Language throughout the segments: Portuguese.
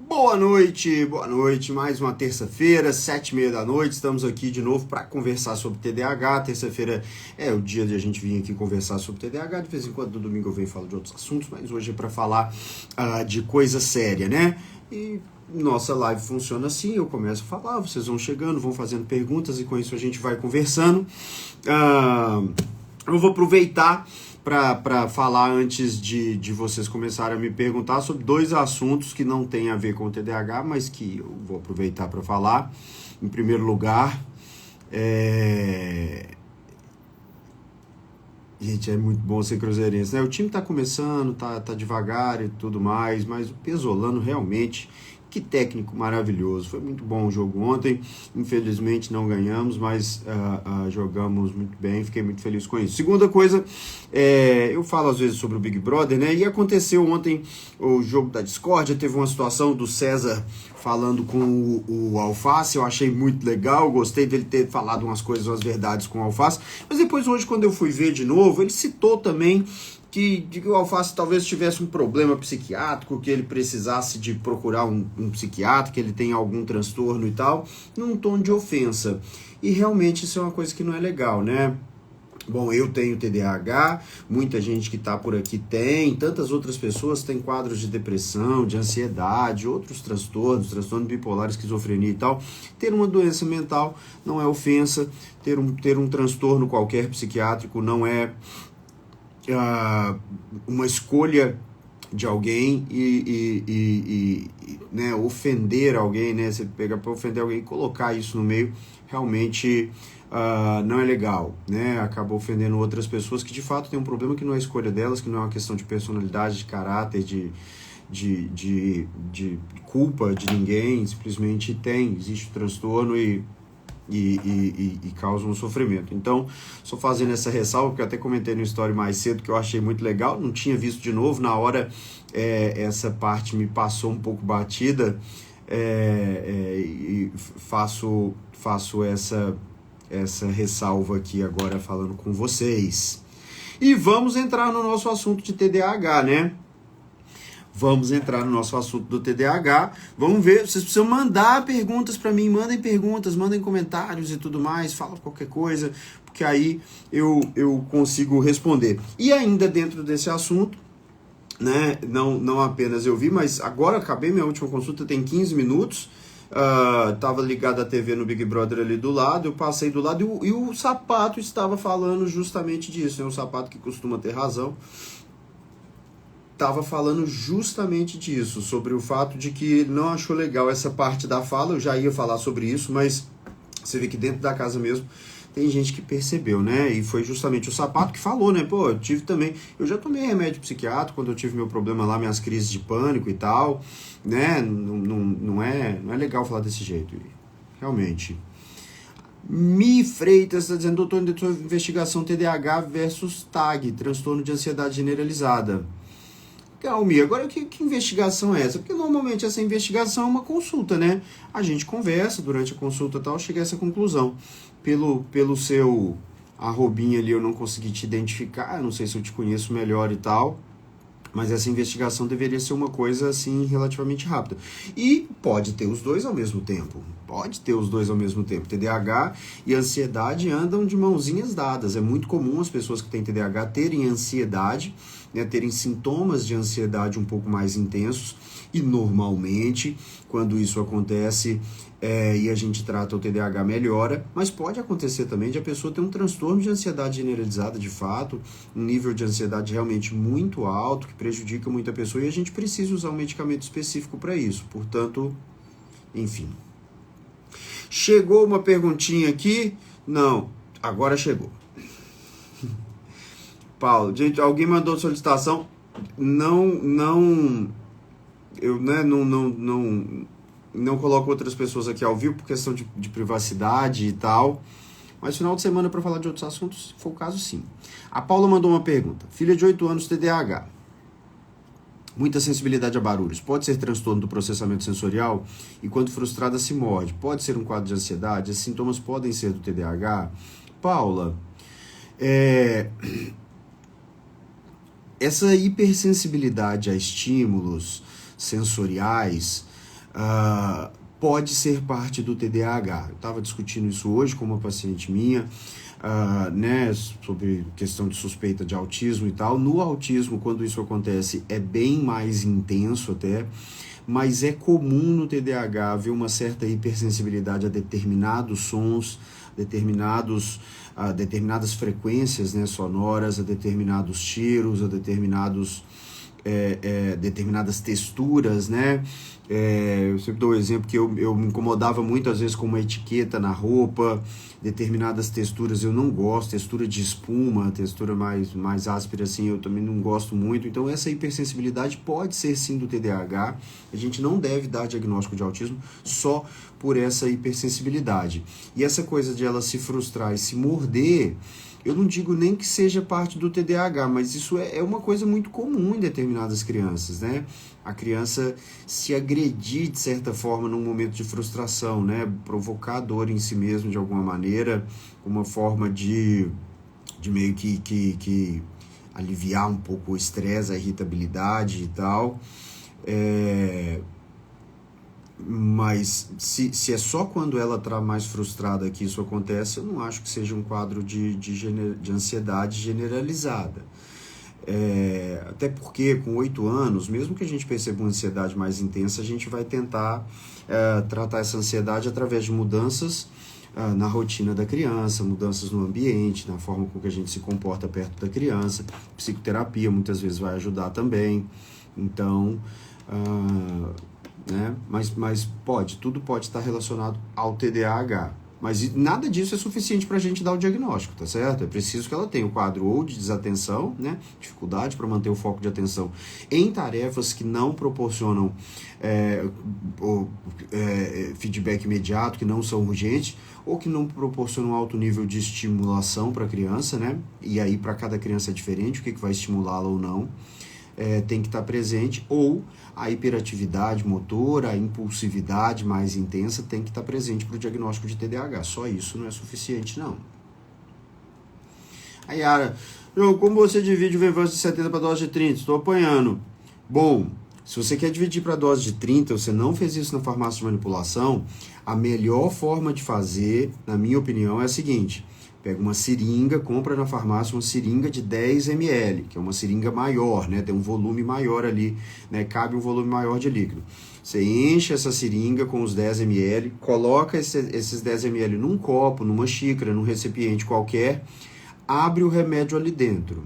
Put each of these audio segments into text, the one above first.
Boa noite, mais uma terça-feira, 7h30 da noite, estamos aqui de novo para conversar sobre TDAH. Terça-feira é o dia de a gente vir aqui conversar sobre TDAH, de vez em quando no domingo eu venho falar de outros assuntos, mas hoje é para falar de coisa séria, né? E nossa live funciona assim, eu começo a falar, vocês vão chegando, vão fazendo perguntas e com isso a gente vai conversando. Eu vou aproveitar para falar antes de vocês começarem a me perguntar sobre dois assuntos que não têm a ver com o TDAH, mas que eu vou aproveitar para falar. Em primeiro lugar, gente, é muito bom ser cruzeirense, né? O time tá começando, tá devagar e tudo mais, mas o Pesolano realmente, que técnico maravilhoso. Foi muito bom o jogo ontem, infelizmente não ganhamos, mas jogamos muito bem, fiquei muito feliz com isso. Segunda coisa, eu falo às vezes sobre o Big Brother, né? E aconteceu ontem o jogo da discórdia, teve uma situação do César falando com o Alface, eu achei muito legal, gostei dele ter falado umas coisas, umas verdades com o Alface, mas depois hoje quando eu fui ver de novo, ele citou também que o Alface talvez tivesse um problema psiquiátrico, que ele precisasse de procurar um psiquiatra, que ele tem algum transtorno e tal, num tom de ofensa. E realmente isso é uma coisa que não é legal, né? Bom, eu tenho TDAH, muita gente que está por aqui tem, tantas outras pessoas têm quadros de depressão, de ansiedade, outros transtornos, transtorno bipolar, esquizofrenia e tal. Ter uma doença mental não é ofensa, ter um transtorno qualquer psiquiátrico não é uma escolha de alguém né, ofender alguém, né? Você pega para ofender alguém e colocar isso no meio, realmente não é legal, né? Acaba ofendendo outras pessoas que de fato tem um problema que não é escolha delas, que não é uma questão de personalidade, de caráter, de culpa de ninguém, simplesmente existe o transtorno e causa um sofrimento. Então, só fazendo essa ressalva, porque eu até comentei no story mais cedo que eu achei muito legal, não tinha visto de novo, na hora essa parte me passou um pouco batida, e faço essa ressalva aqui agora falando com vocês. E vamos entrar no nosso assunto de TDAH, né? Vamos entrar no nosso assunto do TDAH. Vamos ver, vocês precisam mandar perguntas para mim, mandem perguntas, mandem comentários e tudo mais, fala qualquer coisa, porque aí eu consigo responder. E ainda dentro desse assunto, né, não apenas eu vi, mas agora acabei minha última consulta, tem 15 minutos, tava ligado a TV no Big Brother ali do lado, eu passei do lado e o Sapato estava falando justamente disso, né, o Sapato que costuma ter razão, estava falando justamente disso, sobre o fato de que não achou legal essa parte da fala, eu já ia falar sobre isso, mas você vê que dentro da casa mesmo tem gente que percebeu, né? E foi justamente o Sapato que falou, né? Pô, eu já tomei remédio psiquiátrico quando eu tive meu problema lá, minhas crises de pânico e tal, né? Não é legal falar desse jeito, realmente. Mi Freitas está dizendo, doutor, investigação TDAH versus TAG, transtorno de ansiedade generalizada. Calmi, agora que investigação é essa? Porque normalmente essa investigação é uma consulta, né? A gente conversa durante a consulta e tal, chega a essa conclusão. Pelo seu arrobinha ali eu não consegui te identificar, não sei se eu te conheço melhor e tal, mas essa investigação deveria ser uma coisa assim relativamente rápida. E pode ter os dois ao mesmo tempo. TDAH e ansiedade andam de mãozinhas dadas. É muito comum as pessoas que têm TDAH terem ansiedade, né, terem sintomas de ansiedade um pouco mais intensos. E normalmente, quando isso acontece e a gente trata o TDAH, melhora, mas pode acontecer também de a pessoa ter um transtorno de ansiedade generalizada de fato, um nível de ansiedade realmente muito alto, que prejudica muita pessoa, e a gente precisa usar um medicamento específico para isso. Portanto, enfim. Chegou uma perguntinha aqui? Não, agora chegou. Paulo, gente, alguém mandou solicitação, eu, né, não coloco outras pessoas aqui ao vivo por questão de privacidade e tal, mas final de semana para falar de outros assuntos, se for o caso, sim. A Paula mandou uma pergunta. Filha de 8 anos, TDAH. Muita sensibilidade a barulhos. Pode ser transtorno do processamento sensorial? E quando frustrada se morde. Pode ser um quadro de ansiedade? Esses sintomas podem ser do TDAH? Paula, essa hipersensibilidade a estímulos sensoriais pode ser parte do TDAH. Eu estava discutindo isso hoje com uma paciente minha, né, sobre questão de suspeita de autismo e tal. No autismo, quando isso acontece, é bem mais intenso até, mas é comum no TDAH haver uma certa hipersensibilidade a determinados sons, determinadas frequências, né, sonoras, a determinados cheiros, a determinadas texturas, né? Eu sempre dou o exemplo que eu me incomodava muito às vezes com uma etiqueta na roupa, determinadas texturas eu não gosto, textura de espuma, textura mais áspera assim, eu também não gosto muito. Então essa hipersensibilidade pode ser sim do TDAH. A gente não deve dar diagnóstico de autismo só por essa hipersensibilidade. E essa coisa de ela se frustrar e se morder, eu não digo nem que seja parte do TDAH, mas isso é uma coisa muito comum em determinadas crianças, né? A criança se agredir de certa forma num momento de frustração, né? Provocar dor em si mesmo de alguma maneira, uma forma de meio que aliviar um pouco o estresse, a irritabilidade e tal. Mas se é só quando ela está mais frustrada que isso acontece, eu não acho que seja um quadro de ansiedade generalizada. Até porque com 8 anos, mesmo que a gente perceba uma ansiedade mais intensa, a gente vai tentar tratar essa ansiedade através de mudanças na rotina da criança, mudanças no ambiente, na forma com que a gente se comporta perto da criança. Psicoterapia muitas vezes vai ajudar também. Então, né? Mas tudo pode estar relacionado ao TDAH. Mas nada disso é suficiente para a gente dar o diagnóstico, tá certo? É preciso que ela tenha o quadro ou de desatenção, né? Dificuldade para manter o foco de atenção em tarefas que não proporcionam feedback imediato, que não são urgentes, ou que não proporcionam alto nível de estimulação para a criança, né? E aí para cada criança é diferente, o que vai estimulá-la ou não. Tem que estar presente, ou a hiperatividade motora, a impulsividade mais intensa tem que estar presente para o diagnóstico de TDAH. Só isso não é suficiente, não. Aí, Yara, como você divide o Venvanse de 70 para dose de 30? Estou apanhando. Bom, se você quer dividir para dose de 30, você não fez isso na farmácia de manipulação, a melhor forma de fazer, na minha opinião, é a seguinte: pega uma seringa, compra na farmácia uma seringa de 10 ml, que é uma seringa maior, né? Tem um volume maior ali, né? Cabe um volume maior de líquido. Você enche essa seringa com os 10 ml, coloca esses 10 ml num copo, numa xícara, num recipiente qualquer, abre o remédio ali dentro.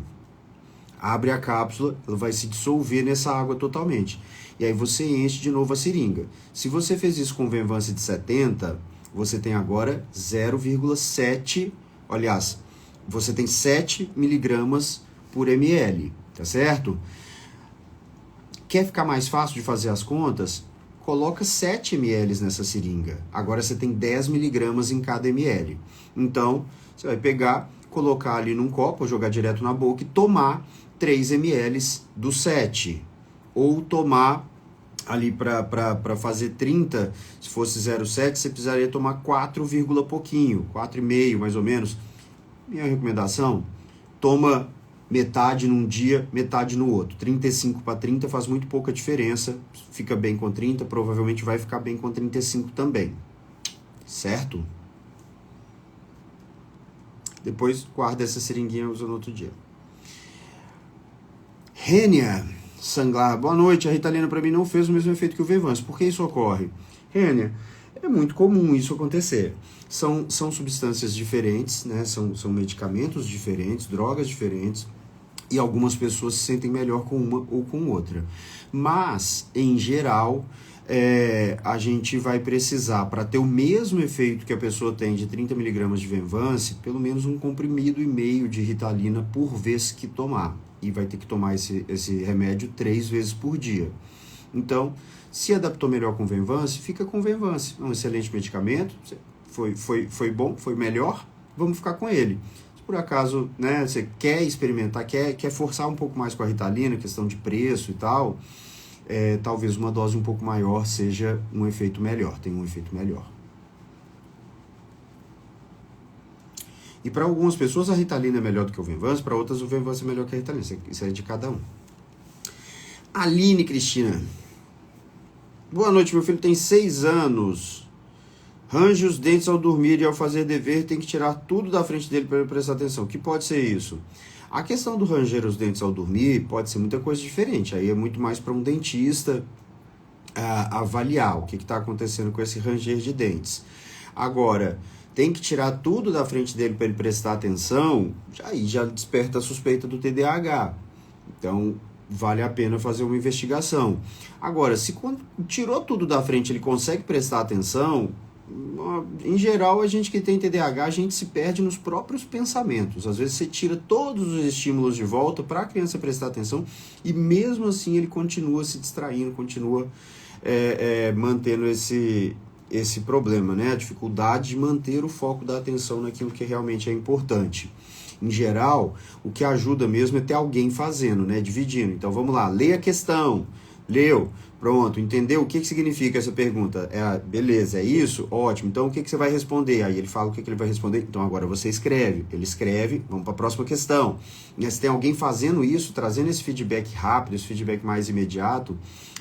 Abre a cápsula, ela vai se dissolver nessa água totalmente. E aí você enche de novo a seringa. Se você fez isso com Venvanse de 70, você tem agora 0,7. Aliás, você tem 7 miligramas por ml, tá certo? Quer ficar mais fácil de fazer as contas? Coloca 7 ml nessa seringa. Agora você tem 10 miligramas em cada ml. Então, você vai pegar, colocar ali num copo, jogar direto na boca e tomar 3 ml do 7. Ou tomar ali para fazer 30, se fosse 0,7, você precisaria tomar 4, pouquinho, 4,5 mais ou menos. Minha recomendação, toma metade num dia, metade no outro. 35 para 30 faz muito pouca diferença, fica bem com 30, provavelmente vai ficar bem com 35 também, certo? Depois guarda essa seringuinha e usa no outro dia. Rênia Sanglar, boa noite. A Ritalina para mim não fez o mesmo efeito que o Venvanse. Por que isso ocorre? Rênia, é muito comum isso acontecer. São substâncias diferentes, né? São medicamentos diferentes, drogas diferentes, e algumas pessoas se sentem melhor com uma ou com outra. Mas, em geral, a gente vai precisar, para ter o mesmo efeito que a pessoa tem de 30 miligramas de Venvanse, pelo menos 1,5 comprimido de Ritalina por vez que tomar. E vai ter que tomar esse remédio 3 vezes por dia. Então, se adaptou melhor com Venvanse, fica com Venvanse. É um excelente medicamento, foi bom, foi melhor, vamos ficar com ele. Se por acaso, né, você quer experimentar, quer forçar um pouco mais com a Ritalina, questão de preço e tal, talvez uma dose um pouco maior seja um efeito melhor, tem um efeito melhor. E para algumas pessoas a Ritalina é melhor do que o Venvanse, para outras o Venvanse é melhor que a Ritalina. Isso é de cada um. Aline Cristina. Boa noite, meu filho tem 6 anos. Range os dentes ao dormir e ao fazer dever tem que tirar tudo da frente dele para ele prestar atenção. O que pode ser isso? A questão do ranger os dentes ao dormir pode ser muita coisa diferente. Aí é muito mais para um dentista avaliar o que está acontecendo com esse ranger de dentes. Agora, tem que tirar tudo da frente dele para ele prestar atenção, aí já desperta a suspeita do TDAH. Então, vale a pena fazer uma investigação. Agora, se quando tirou tudo da frente ele consegue prestar atenção, em geral, a gente que tem TDAH, a gente se perde nos próprios pensamentos. Às vezes você tira todos os estímulos de volta para a criança prestar atenção e mesmo assim ele continua se distraindo, continua mantendo esse problema, né? A dificuldade de manter o foco da atenção naquilo que realmente é importante. Em geral, o que ajuda mesmo é ter alguém fazendo, né? Dividindo. Então vamos lá, lê a questão. Leu, pronto, entendeu o que significa essa pergunta? Beleza, é isso? Ótimo, então o que você vai responder? Aí ele fala o que ele vai responder, então agora você escreve. Ele escreve, vamos para a próxima questão. E se tem alguém fazendo isso, trazendo esse feedback rápido, esse feedback mais imediato,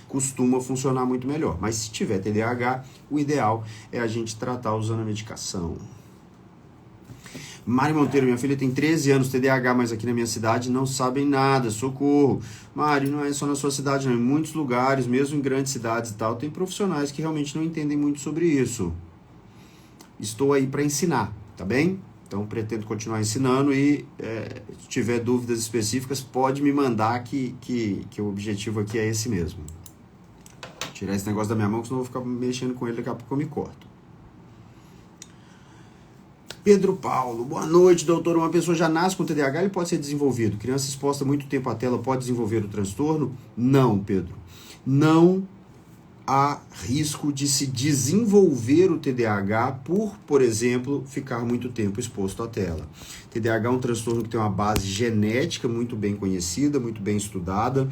costuma funcionar muito melhor. Mas se tiver TDAH, o ideal é a gente tratar usando a medicação. Mari Monteiro, minha filha tem 13 anos, TDAH, mas aqui na minha cidade não sabem nada, socorro. Mari, não é só na sua cidade, não, em muitos lugares, mesmo em grandes cidades e tal, tem profissionais que realmente não entendem muito sobre isso. Estou aí para ensinar, tá bem? Então pretendo continuar ensinando e se tiver dúvidas específicas, pode me mandar que o objetivo aqui é esse mesmo. Tirar esse negócio da minha mão, que senão eu vou ficar mexendo com ele, daqui a pouco eu me corto. Pedro Paulo, boa noite, doutor. Uma pessoa já nasce com TDAH, ele pode ser desenvolvido. Criança exposta muito tempo à tela pode desenvolver o transtorno? Não, Pedro. Não há risco de se desenvolver o TDAH por exemplo, ficar muito tempo exposto à tela. TDAH é um transtorno que tem uma base genética muito bem conhecida, muito bem estudada.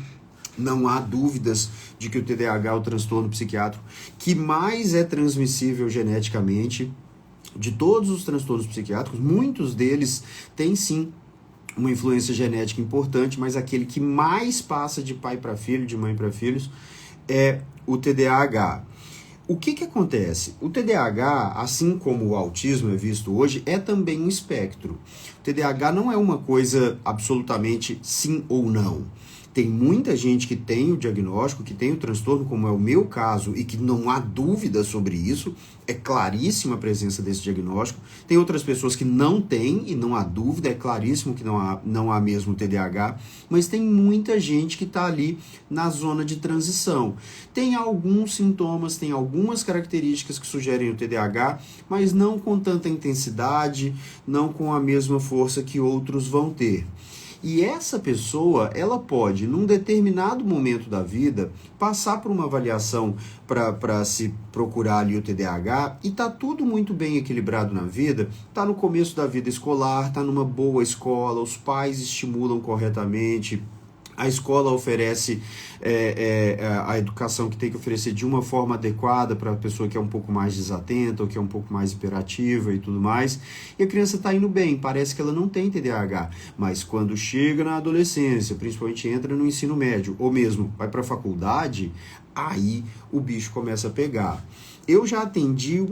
Não há dúvidas de que o TDAH é o transtorno psiquiátrico que mais é transmissível geneticamente. De todos os transtornos psiquiátricos, muitos deles têm sim uma influência genética importante, mas aquele que mais passa de pai para filho, de mãe para filhos, é o TDAH. O que acontece? O TDAH, assim como o autismo é visto hoje, é também um espectro. O TDAH não é uma coisa absolutamente sim ou não. Tem muita gente que tem o diagnóstico, que tem o transtorno, como é o meu caso, e que não há dúvida sobre isso, é claríssima a presença desse diagnóstico. Tem outras pessoas que não têm e não há dúvida, é claríssimo que não há mesmo TDAH, mas tem muita gente que está ali na zona de transição. Tem alguns sintomas, tem algumas características que sugerem o TDAH, mas não com tanta intensidade, não com a mesma força que outros vão ter. E essa pessoa, ela pode, num determinado momento da vida, passar por uma avaliação para se procurar ali o TDAH e tá tudo muito bem equilibrado na vida, tá no começo da vida escolar, tá numa boa escola, os pais estimulam corretamente, a escola oferece a educação que tem que oferecer de uma forma adequada para a pessoa que é um pouco mais desatenta ou que é um pouco mais hiperativa e tudo mais. E a criança está indo bem, parece que ela não tem TDAH. Mas quando chega na adolescência, principalmente entra no ensino médio, ou mesmo vai para a faculdade, aí o bicho começa a pegar. Eu já atendi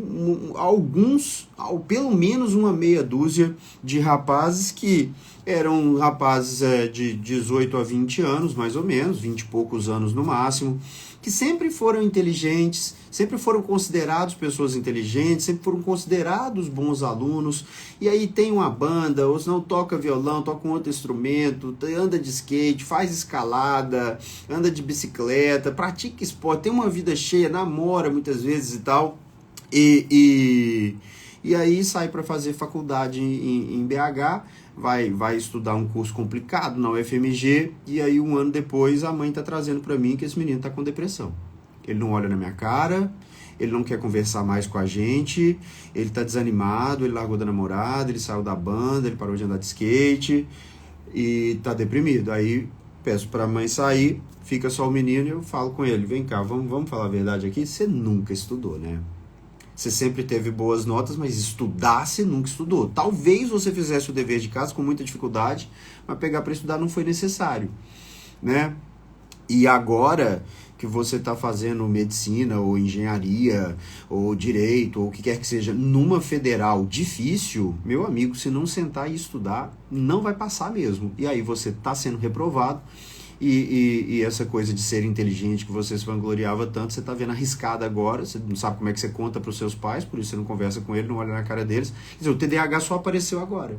pelo menos uma meia dúzia de rapazes que eram rapazes de 18 a 20 anos, mais ou menos, 20 e poucos anos no máximo, que sempre foram inteligentes, sempre foram considerados pessoas inteligentes, sempre foram considerados bons alunos, e aí tem uma banda, ou se não toca violão, toca um outro instrumento, anda de skate, faz escalada, anda de bicicleta, pratica esporte, tem uma vida cheia, namora muitas vezes e tal, e aí sai para fazer faculdade em BH, vai estudar um curso complicado na UFMG, e aí um ano depois a mãe está trazendo para mim que esse menino está com depressão. Ele não olha na minha cara, ele não quer conversar mais com a gente, ele está desanimado, ele largou da namorada, ele saiu da banda, ele parou de andar de skate e está deprimido. Aí peço para a mãe sair, fica só o menino e eu falo com ele, vem cá, vamos falar a verdade aqui, você nunca estudou, né? Você sempre teve boas notas, mas estudar você nunca estudou. Talvez você fizesse o dever de casa com muita dificuldade, mas pegar para estudar não foi necessário, né? E agora que você está fazendo medicina ou engenharia ou direito ou o que quer que seja numa federal difícil, meu amigo, se não sentar e estudar, não vai passar mesmo. E aí você está sendo reprovado e essa coisa de ser inteligente que você se vangloriava tanto, você está vendo arriscada agora, você não sabe como é que você conta para os seus pais, por isso você não conversa com ele, não olha na cara deles. Quer dizer, o TDAH só apareceu agora.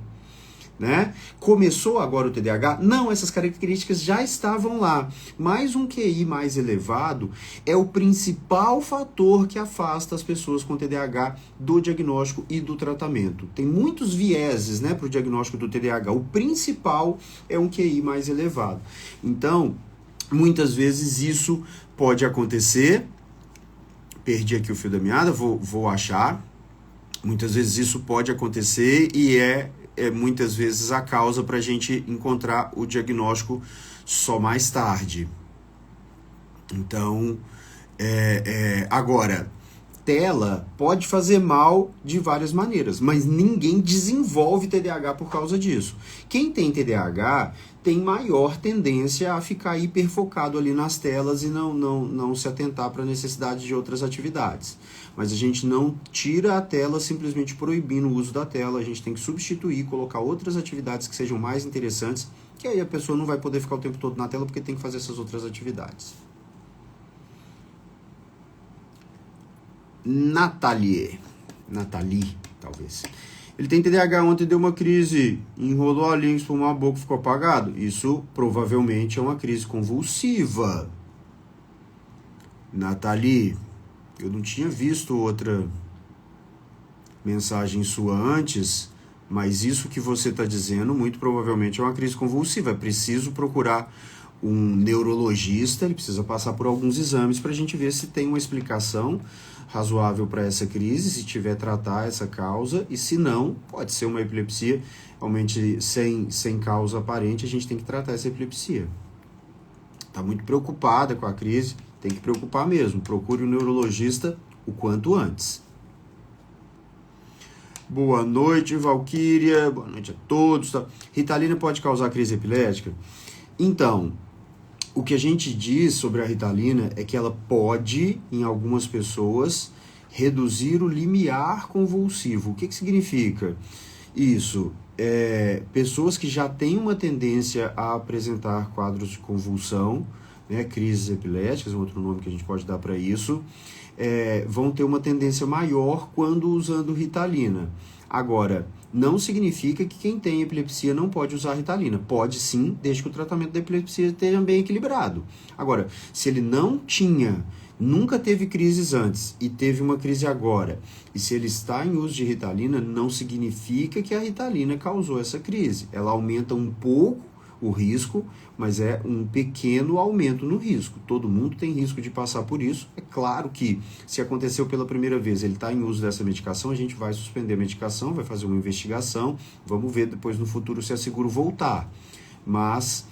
Né? Começou agora o TDAH? Não, essas características já estavam lá, mas um QI mais elevado é o principal fator que afasta as pessoas com TDAH do diagnóstico e do tratamento. Tem muitos vieses, né, para o diagnóstico do TDAH, o principal é um QI mais elevado. Então, muitas vezes isso pode acontecer, perdi aqui o fio da meada, vou achar, muitas vezes isso pode acontecer e é muitas vezes a causa para a gente encontrar o diagnóstico só mais tarde. Então, agora, tela pode fazer mal de várias maneiras, mas ninguém desenvolve TDAH por causa disso. Quem tem TDAH tem maior tendência a ficar hiperfocado ali nas telas e não se atentar para a necessidade de outras atividades. Mas a gente não tira a tela simplesmente proibindo o uso da tela, a gente tem que substituir, colocar outras atividades que sejam mais interessantes, que aí a pessoa não vai poder ficar o tempo todo na tela porque tem que fazer essas outras atividades. Nathalie, talvez. Ele tem TDAH, ontem deu uma crise, enrolou a língua, espumou a boca, ficou apagado. Isso provavelmente é uma crise convulsiva. Nathalie, eu não tinha visto outra mensagem sua antes, mas isso que você está dizendo muito provavelmente é uma crise convulsiva. É preciso procurar um neurologista, ele precisa passar por alguns exames para a gente ver se tem uma explicação razoável para essa crise, se tiver tratar essa causa, e se não, pode ser uma epilepsia, realmente sem causa aparente, a gente tem que tratar essa epilepsia. Está muito preocupada com a crise, tem que preocupar mesmo, procure um neurologista o quanto antes. Boa noite, Valquíria, boa noite a todos. Ritalina pode causar crise epilética? Então, o que a gente diz sobre a Ritalina é que ela pode, em algumas pessoas, reduzir o limiar convulsivo. O que significa isso? Pessoas que já têm uma tendência a apresentar quadros de convulsão, né, crises epiléticas, um outro nome que a gente pode dar para isso, vão ter uma tendência maior quando usando Ritalina. Agora, não significa que quem tem epilepsia não pode usar Ritalina. Pode sim, desde que o tratamento da epilepsia esteja bem equilibrado. Agora, se ele não tinha, nunca teve crises antes e teve uma crise agora, e se ele está em uso de Ritalina, não significa que a Ritalina causou essa crise. Ela aumenta um pouco o risco, mas é um pequeno aumento no risco. Todo mundo tem risco de passar por isso. É claro que, se aconteceu pela primeira vez, ele está em uso dessa medicação, a gente vai suspender a medicação, vai fazer uma investigação, vamos ver depois no futuro se é seguro voltar. Mas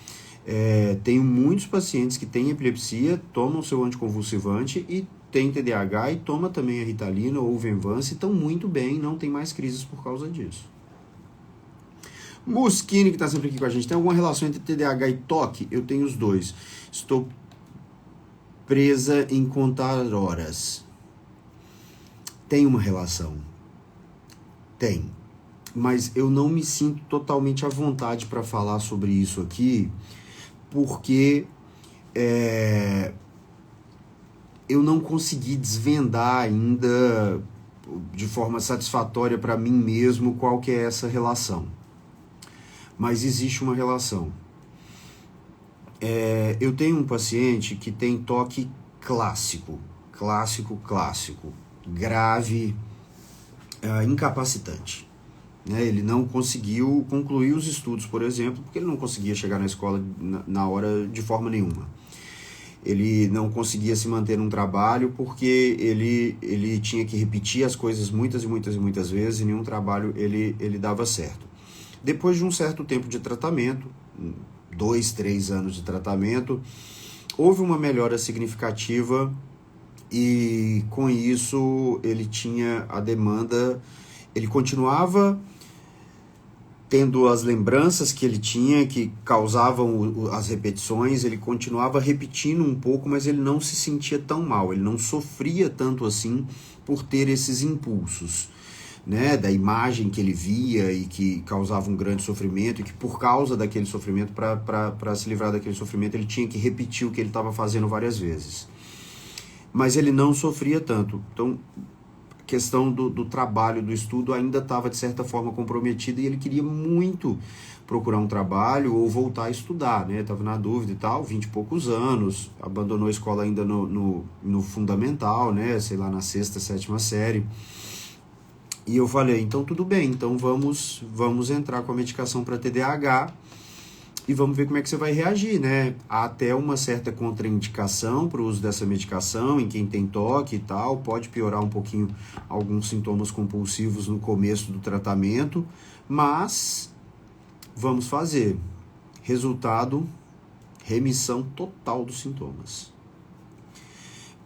tenho muitos pacientes que têm epilepsia, tomam seu anticonvulsivante e tem TDAH e toma também a Ritalina ou o Venvance e estão muito bem, não tem mais crises por causa disso. Muschini, que está sempre aqui com a gente, tem alguma relação entre TDAH e toque? Eu tenho os dois. Estou presa em contar horas. Tem uma relação. Tem. Mas eu não me sinto totalmente à vontade para falar sobre isso aqui, porque eu não consegui desvendar ainda de forma satisfatória para mim mesmo qual que é essa relação. Mas existe uma relação. Eu tenho um paciente que tem toque clássico, grave, incapacitante. Né? Ele não conseguiu concluir os estudos, por exemplo, porque ele não conseguia chegar na escola na hora de forma nenhuma. Ele não conseguia se manter num trabalho porque ele tinha que repetir as coisas muitas vezes e nenhum trabalho ele dava certo. Depois de um certo tempo de tratamento, 2, 3 anos de tratamento, houve uma melhora significativa e com isso ele tinha a demanda, ele continuava tendo as lembranças que ele tinha, que causavam as repetições, ele continuava repetindo um pouco, mas ele não se sentia tão mal, ele não sofria tanto assim por ter esses impulsos, né, da imagem que ele via e que causava um grande sofrimento, e que por causa daquele sofrimento, para se livrar daquele sofrimento, ele tinha que repetir o que ele estava fazendo várias vezes. Mas ele não sofria tanto. Então, a questão do trabalho, do estudo, ainda estava, de certa forma, comprometida, e ele queria muito procurar um trabalho ou voltar a estudar, né? Estava na dúvida e tal, 20 e poucos anos, abandonou a escola ainda no fundamental, né? Sei lá, na 6ª, 7ª série. E eu falei, então tudo bem, então vamos entrar com a medicação para TDAH e vamos ver como é que você vai reagir, né? Há até uma certa contraindicação para o uso dessa medicação em quem tem toque e tal, pode piorar um pouquinho alguns sintomas compulsivos no começo do tratamento, mas vamos fazer. Resultado, remissão total dos sintomas.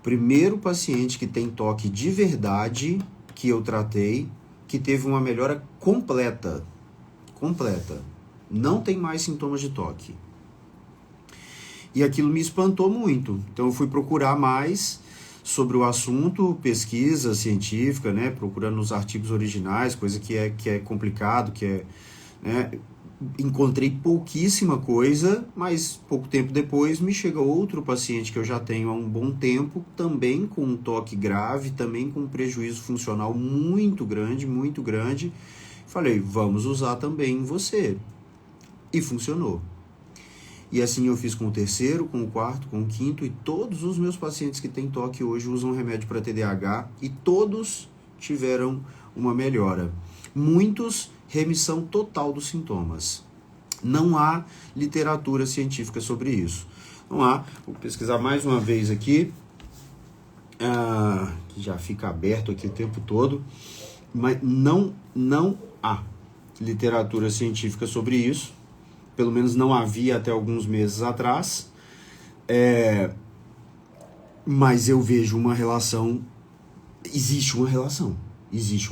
Primeiro paciente que tem toque de verdade que eu tratei, que teve uma melhora completa. Não tem mais sintomas de toque. E aquilo me espantou muito. Então eu fui procurar mais sobre o assunto, pesquisa científica, né, procurando nos artigos originais, coisa que é complicado, né, encontrei pouquíssima coisa, mas pouco tempo depois me chega outro paciente que eu já tenho há um bom tempo, também com um toque grave, também com um prejuízo funcional muito grande. Falei, vamos usar também em você. E funcionou. E assim eu fiz com o 3º, com o 4º, com o 5º, e todos os meus pacientes que têm toque hoje usam remédio para TDAH e todos tiveram uma melhora. Muitos, remissão total dos sintomas. Não há literatura científica sobre isso. Não há. Vou pesquisar mais uma vez aqui, que já fica aberto aqui o tempo todo, mas não há literatura científica sobre isso. Pelo menos não havia até alguns meses atrás. Mas eu vejo uma relação. Existe uma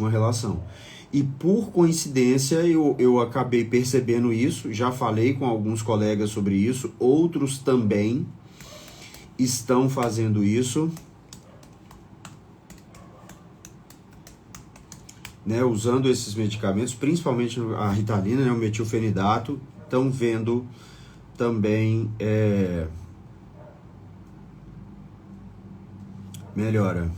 relação. E por coincidência eu acabei percebendo isso, já falei com alguns colegas sobre isso, outros também estão fazendo isso, né, usando esses medicamentos, principalmente a Ritalina, né, o metilfenidato, estão vendo também melhora.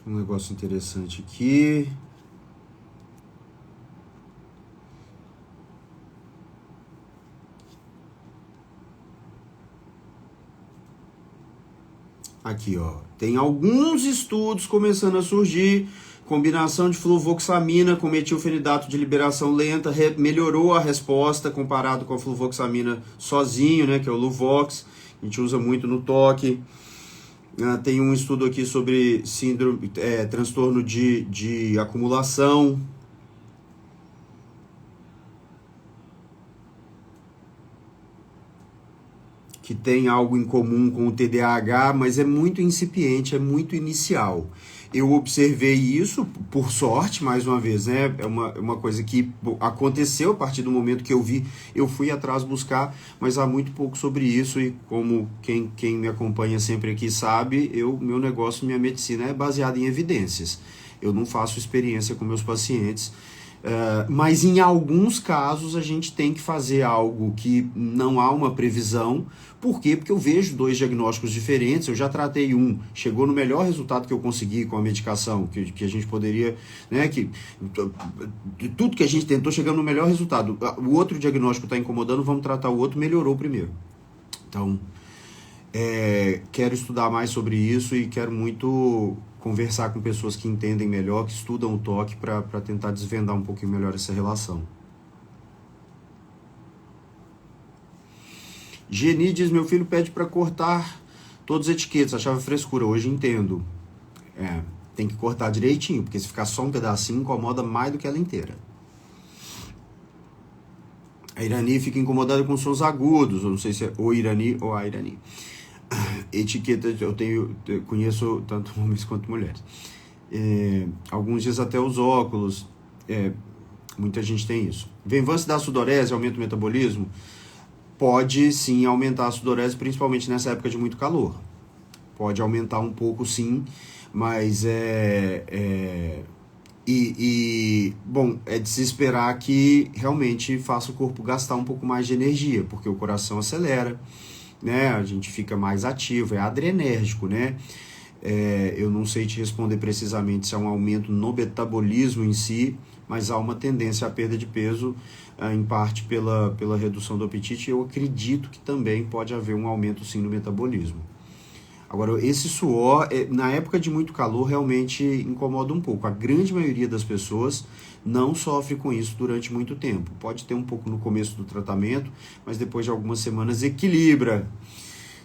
Um negócio interessante aqui. Aqui, ó. Tem alguns estudos começando a surgir. Combinação de fluvoxamina com metilfenidato de liberação lenta melhorou a resposta comparado com a fluvoxamina sozinho, né, que é o Luvox. A gente usa muito no toque. Tem um estudo aqui sobre síndrome, transtorno de acumulação. Que tem algo em comum com o TDAH, mas é muito incipiente, é muito inicial. Eu observei isso, por sorte, mais uma vez, né? É uma coisa que aconteceu a partir do momento que eu vi, eu fui atrás buscar, mas há muito pouco sobre isso, e como quem me acompanha sempre aqui sabe, meu negócio, minha medicina é baseada em evidências. Eu não faço experiência com meus pacientes, mas em alguns casos a gente tem que fazer algo que não há uma previsão. Por quê? Porque eu vejo 2 diagnósticos diferentes, eu já tratei um, chegou no melhor resultado que eu consegui com a medicação, que a gente poderia, né, que tudo que a gente tentou chegando no melhor resultado. O outro diagnóstico está incomodando, vamos tratar o outro, melhorou primeiro. Então, quero estudar mais sobre isso e quero muito conversar com pessoas que entendem melhor, que estudam o toque, para tentar desvendar um pouquinho melhor essa relação. Geni diz, meu filho pede para cortar todas as etiquetas, achava frescura, hoje entendo. Tem que cortar direitinho, porque se ficar só um pedacinho, incomoda mais do que ela inteira. A Irani fica incomodada com sons agudos, eu não sei se é o Irani ou a Irani. etiqueta, eu conheço tanto homens quanto mulheres. Alguns dias até os óculos, muita gente tem isso. Venvance da sudorese, aumenta o metabolismo? Pode sim aumentar a sudorese, principalmente nessa época de muito calor. Pode aumentar um pouco sim, mas bom, é de se esperar que realmente faça o corpo gastar um pouco mais de energia, porque o coração acelera, né? A gente fica mais ativo, é adrenérgico, né? Eu não sei te responder precisamente se é um aumento no metabolismo em si, mas há uma tendência à perda de peso, em parte pela redução do apetite. Eu acredito que também pode haver um aumento sim no metabolismo. Agora, esse suor, na época de muito calor, realmente incomoda um pouco. A grande maioria das pessoas não sofre com isso durante muito tempo. Pode ter um pouco no começo do tratamento, mas depois de algumas semanas equilibra.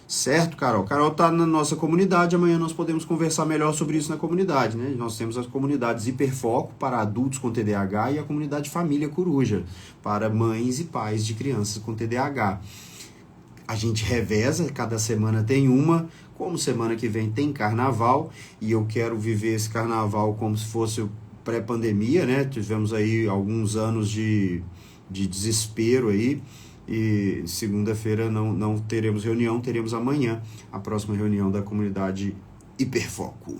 Certo, Carol? Carol está na nossa comunidade, amanhã nós podemos conversar melhor sobre isso na comunidade, né? Nós temos as comunidades Hiperfoco para adultos com TDAH e a comunidade Família Coruja para mães e pais de crianças com TDAH. A gente reveza, cada semana tem uma, como semana que vem tem carnaval, e eu quero viver esse carnaval como se fosse pré-pandemia, né? Tivemos aí alguns anos de desespero aí, e segunda-feira não teremos reunião, teremos amanhã a próxima reunião da comunidade Hiperfoco.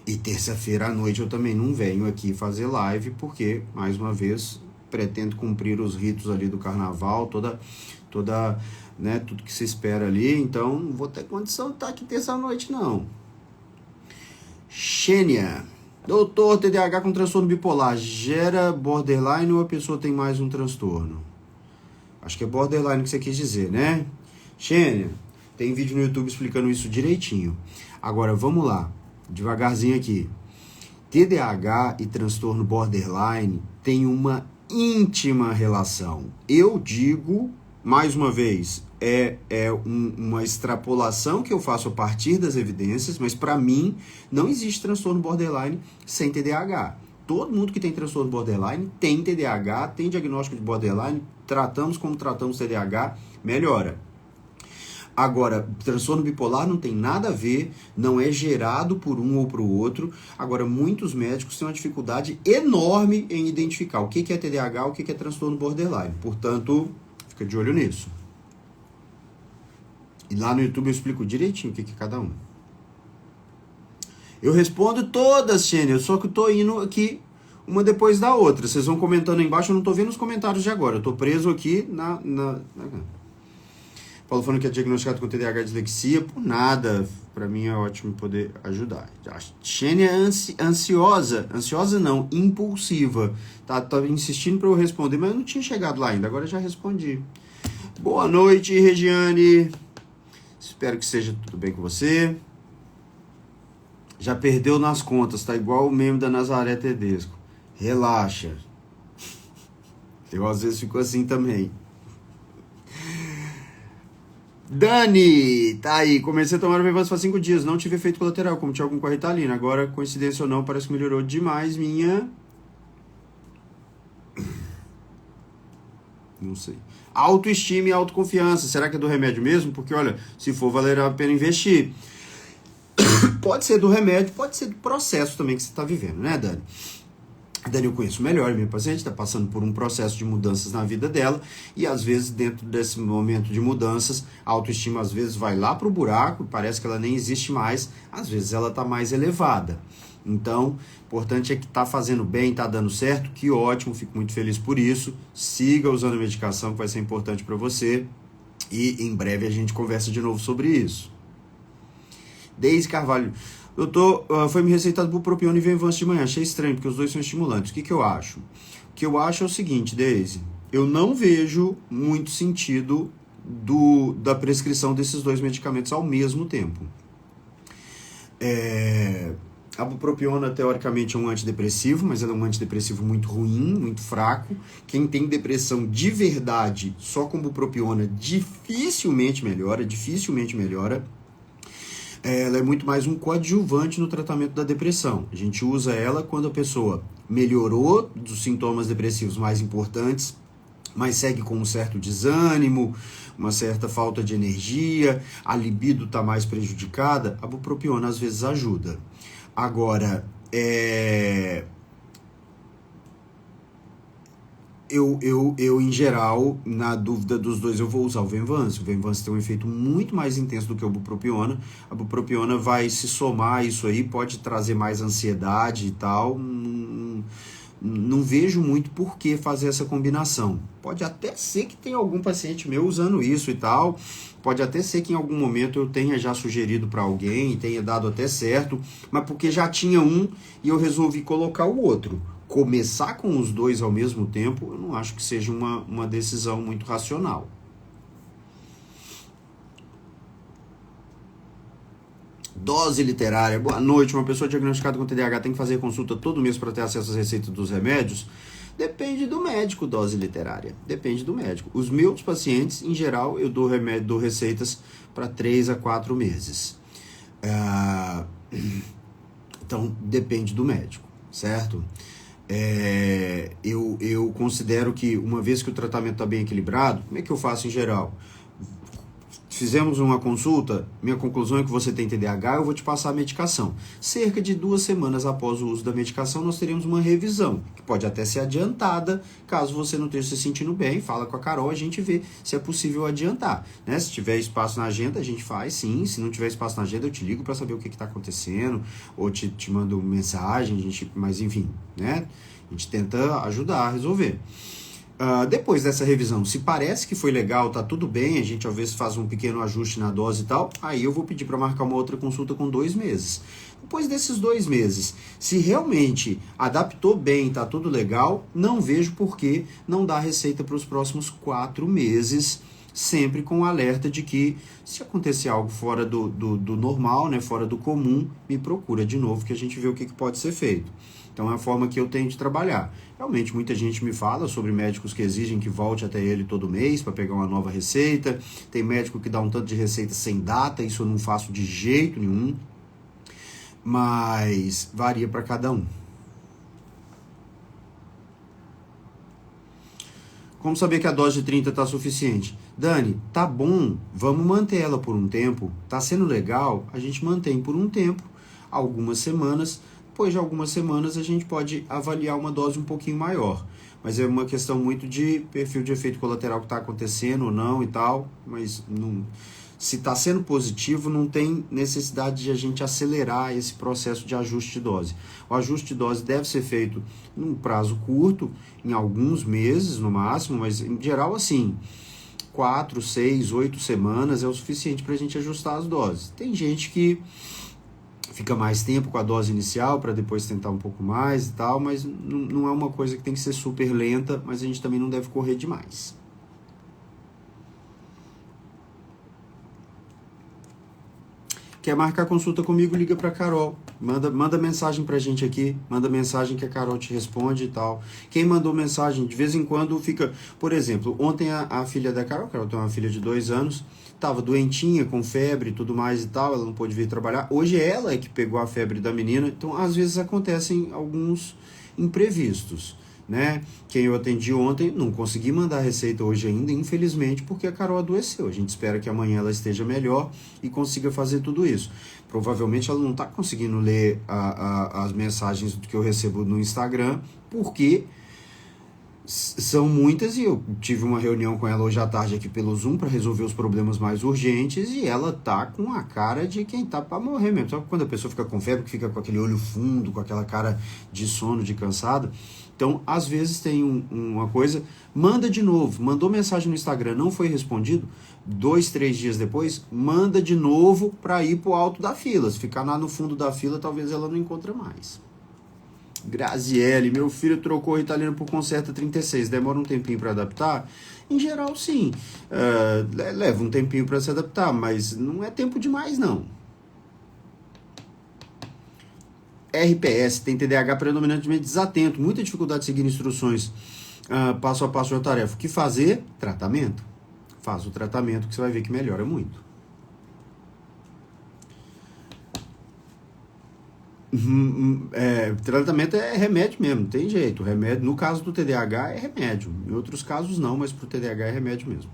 E terça-feira à noite eu também não venho aqui fazer live, porque, mais uma vez, pretendo cumprir os ritos ali do carnaval, toda né, tudo que se espera ali, então não vou ter condição de estar aqui terça-noite, não. Xênia. Doutor, TDAH com transtorno bipolar gera borderline ou a pessoa tem mais um transtorno? Acho que é borderline que você quis dizer, né? Xênia, tem vídeo no YouTube explicando isso direitinho. Agora, vamos lá, devagarzinho aqui. TDAH e transtorno borderline têm uma íntima relação. Eu digo, mais uma vez, uma extrapolação que eu faço a partir das evidências, mas para mim não existe transtorno borderline sem TDAH. Todo mundo que tem transtorno borderline tem TDAH, tem diagnóstico de borderline, tratamos como tratamos TDAH, melhora. Agora, transtorno bipolar não tem nada a ver, não é gerado por um ou por outro. Agora, muitos médicos têm uma dificuldade enorme em identificar o que é TDAH, o que é transtorno borderline. Portanto, fica de olho nisso. E lá no YouTube eu explico direitinho o que é cada um. Eu respondo todas, Xênia, só que eu tô indo aqui uma depois da outra. Vocês vão comentando aí embaixo, eu não tô vendo os comentários de agora. Eu tô preso aqui Paulo falando que é diagnosticado com TDAH e dislexia, por nada. Para mim é ótimo poder ajudar. A Xênia é ansiosa não, impulsiva. Tá insistindo para eu responder, mas eu não tinha chegado lá ainda, agora eu já respondi. Boa noite, Regiane. Espero que seja tudo bem com você. Já perdeu nas contas, tá igual o meme da Nazaré Tedesco. Relaxa. Eu às vezes fico assim também. Dani, tá aí. Comecei a tomar o Venvance faz 5 dias. Não tive efeito colateral, como tinha algum com a Ritalina. Agora, coincidência ou não, parece que melhorou demais minha... Não sei. Autoestima e autoconfiança. Será que é do remédio mesmo? Porque, olha, se for, valerá a pena investir. Pode ser do remédio, pode ser do processo também que você está vivendo, né, Dani? A Dani eu conheço melhor, minha paciente está passando por um processo de mudanças na vida dela e às vezes dentro desse momento de mudanças, a autoestima às vezes vai lá para o buraco, parece que ela nem existe mais, às vezes ela está mais elevada. Então, o importante é que está fazendo bem, está dando certo, que ótimo, fico muito feliz por isso. Siga usando a medicação que vai ser importante para você e em breve a gente conversa de novo sobre isso. Deise Carvalho. Doutor, foi me receitado bupropiona e Venvance de manhã. Achei estranho, porque os dois são estimulantes. O que eu acho? O que eu acho é o seguinte, Deise. Eu não vejo muito sentido da prescrição desses dois medicamentos ao mesmo tempo. A bupropiona, teoricamente, é um antidepressivo, mas ela é um antidepressivo muito ruim, muito fraco. Quem tem depressão de verdade, só com bupropiona, dificilmente melhora. Ela é muito mais um coadjuvante no tratamento da depressão. A gente usa ela quando a pessoa melhorou dos sintomas depressivos mais importantes, mas segue com um certo desânimo, uma certa falta de energia, a libido está mais prejudicada, a bupropiona às vezes ajuda. Agora, eu em geral, na dúvida dos dois, eu vou usar o Venvanse. O Venvanse tem um efeito muito mais intenso do que o bupropiona. A bupropiona vai se somar a isso aí, pode trazer mais ansiedade e tal. Não vejo muito por que fazer essa combinação. Pode até ser que tenha algum paciente meu usando isso e tal. Pode até ser que em algum momento eu tenha já sugerido para alguém e tenha dado até certo, mas porque já tinha um e eu resolvi colocar o outro. Começar com os dois ao mesmo tempo, eu não acho que seja uma decisão muito racional. Dose literária. Boa noite. Uma pessoa diagnosticada com TDAH tem que fazer consulta todo mês para ter acesso às receitas dos remédios? Depende do médico, dose literária. Depende do médico. Os meus pacientes, em geral, eu dou remédio, dou receitas para 3 a 4 meses. Então, depende do médico, certo? Eu considero que, uma vez que o tratamento está bem equilibrado, como é que eu faço em geral? Fizemos uma consulta, minha conclusão é que você tem TDAH, eu vou te passar a medicação. Cerca de 2 semanas após o uso da medicação, nós teremos uma revisão, que pode até ser adiantada, caso você não esteja se sentindo bem, fala com a Carol, a gente vê se é possível adiantar. Né? Se tiver espaço na agenda, a gente faz sim, se não tiver espaço na agenda, eu te ligo para saber o que está acontecendo, ou te mando mensagem, mas enfim, né? A gente tenta ajudar a resolver. Depois dessa revisão, se parece que foi legal, tá tudo bem, a gente às vezes faz um pequeno ajuste na dose e tal, aí eu vou pedir para marcar uma outra consulta com 2 meses. Depois desses 2 meses, se realmente adaptou bem, tá tudo legal, não vejo por que não dar receita para os próximos 4 meses, sempre com o alerta de que se acontecer algo fora do normal, né, fora do comum, me procura de novo que a gente vê o que pode ser feito. Então é a forma que eu tenho de trabalhar. Realmente muita gente me fala sobre médicos que exigem que volte até ele todo mês para pegar uma nova receita. Tem médico que dá um tanto de receita sem data, isso eu não faço de jeito nenhum. Mas varia para cada um. Como saber que a dose de 30 está suficiente? Dani, tá bom, vamos manter ela por um tempo. Tá sendo legal, a gente mantém por um tempo, algumas semanas. Depois de algumas semanas a gente pode avaliar uma dose um pouquinho maior. Mas é uma questão muito de perfil de efeito colateral que está acontecendo ou não e tal. Mas não, se está sendo positivo, não tem necessidade de a gente acelerar esse processo de ajuste de dose. O ajuste de dose deve ser feito num prazo curto, em alguns meses no máximo, mas em geral assim, 4, 6, 8 semanas é o suficiente para a gente ajustar as doses. Tem gente que fica mais tempo com a dose inicial para depois tentar um pouco mais e tal, mas não é uma coisa que tem que ser super lenta, mas a gente também não deve correr demais. Quer marcar consulta comigo? Liga para a Carol. Manda mensagem pra gente aqui. Manda mensagem que a Carol te responde e tal. Quem mandou mensagem, de vez em quando fica... Por exemplo, ontem a filha da Carol tem uma filha de 2 anos, estava doentinha, com febre e tudo mais e tal, ela não pôde vir trabalhar. Hoje ela é que pegou a febre da menina, então às vezes acontecem alguns imprevistos, né? Quem eu atendi ontem, não consegui mandar a receita hoje ainda, infelizmente, porque a Carol adoeceu. A gente espera que amanhã ela esteja melhor e consiga fazer tudo isso. Provavelmente ela não está conseguindo ler as mensagens que eu recebo no Instagram, porque são muitas e eu tive uma reunião com ela hoje à tarde aqui pelo Zoom para resolver os problemas mais urgentes e ela tá com a cara de quem tá para morrer mesmo. Sabe quando a pessoa fica com febre, que fica com aquele olho fundo, com aquela cara de sono, de cansada? Então, às vezes tem uma coisa, manda de novo, mandou mensagem no Instagram, não foi respondido, 2, 3 dias depois, manda de novo para ir pro alto da fila. Se ficar lá no fundo da fila, talvez ela não encontre mais. Graziele, meu filho trocou o Ritalina por Concerta 36, demora um tempinho para adaptar? Em geral, sim. Leva um tempinho para se adaptar, mas não é tempo demais, não. RPS, tem TDAH predominantemente desatento, muita dificuldade de seguir instruções passo a passo da tarefa. O que fazer? Tratamento. Faz o tratamento que você vai ver que melhora muito. Tratamento é remédio mesmo, não tem jeito. Remédio, no caso do TDAH é remédio. Em outros casos não, mas pro TDAH é remédio mesmo.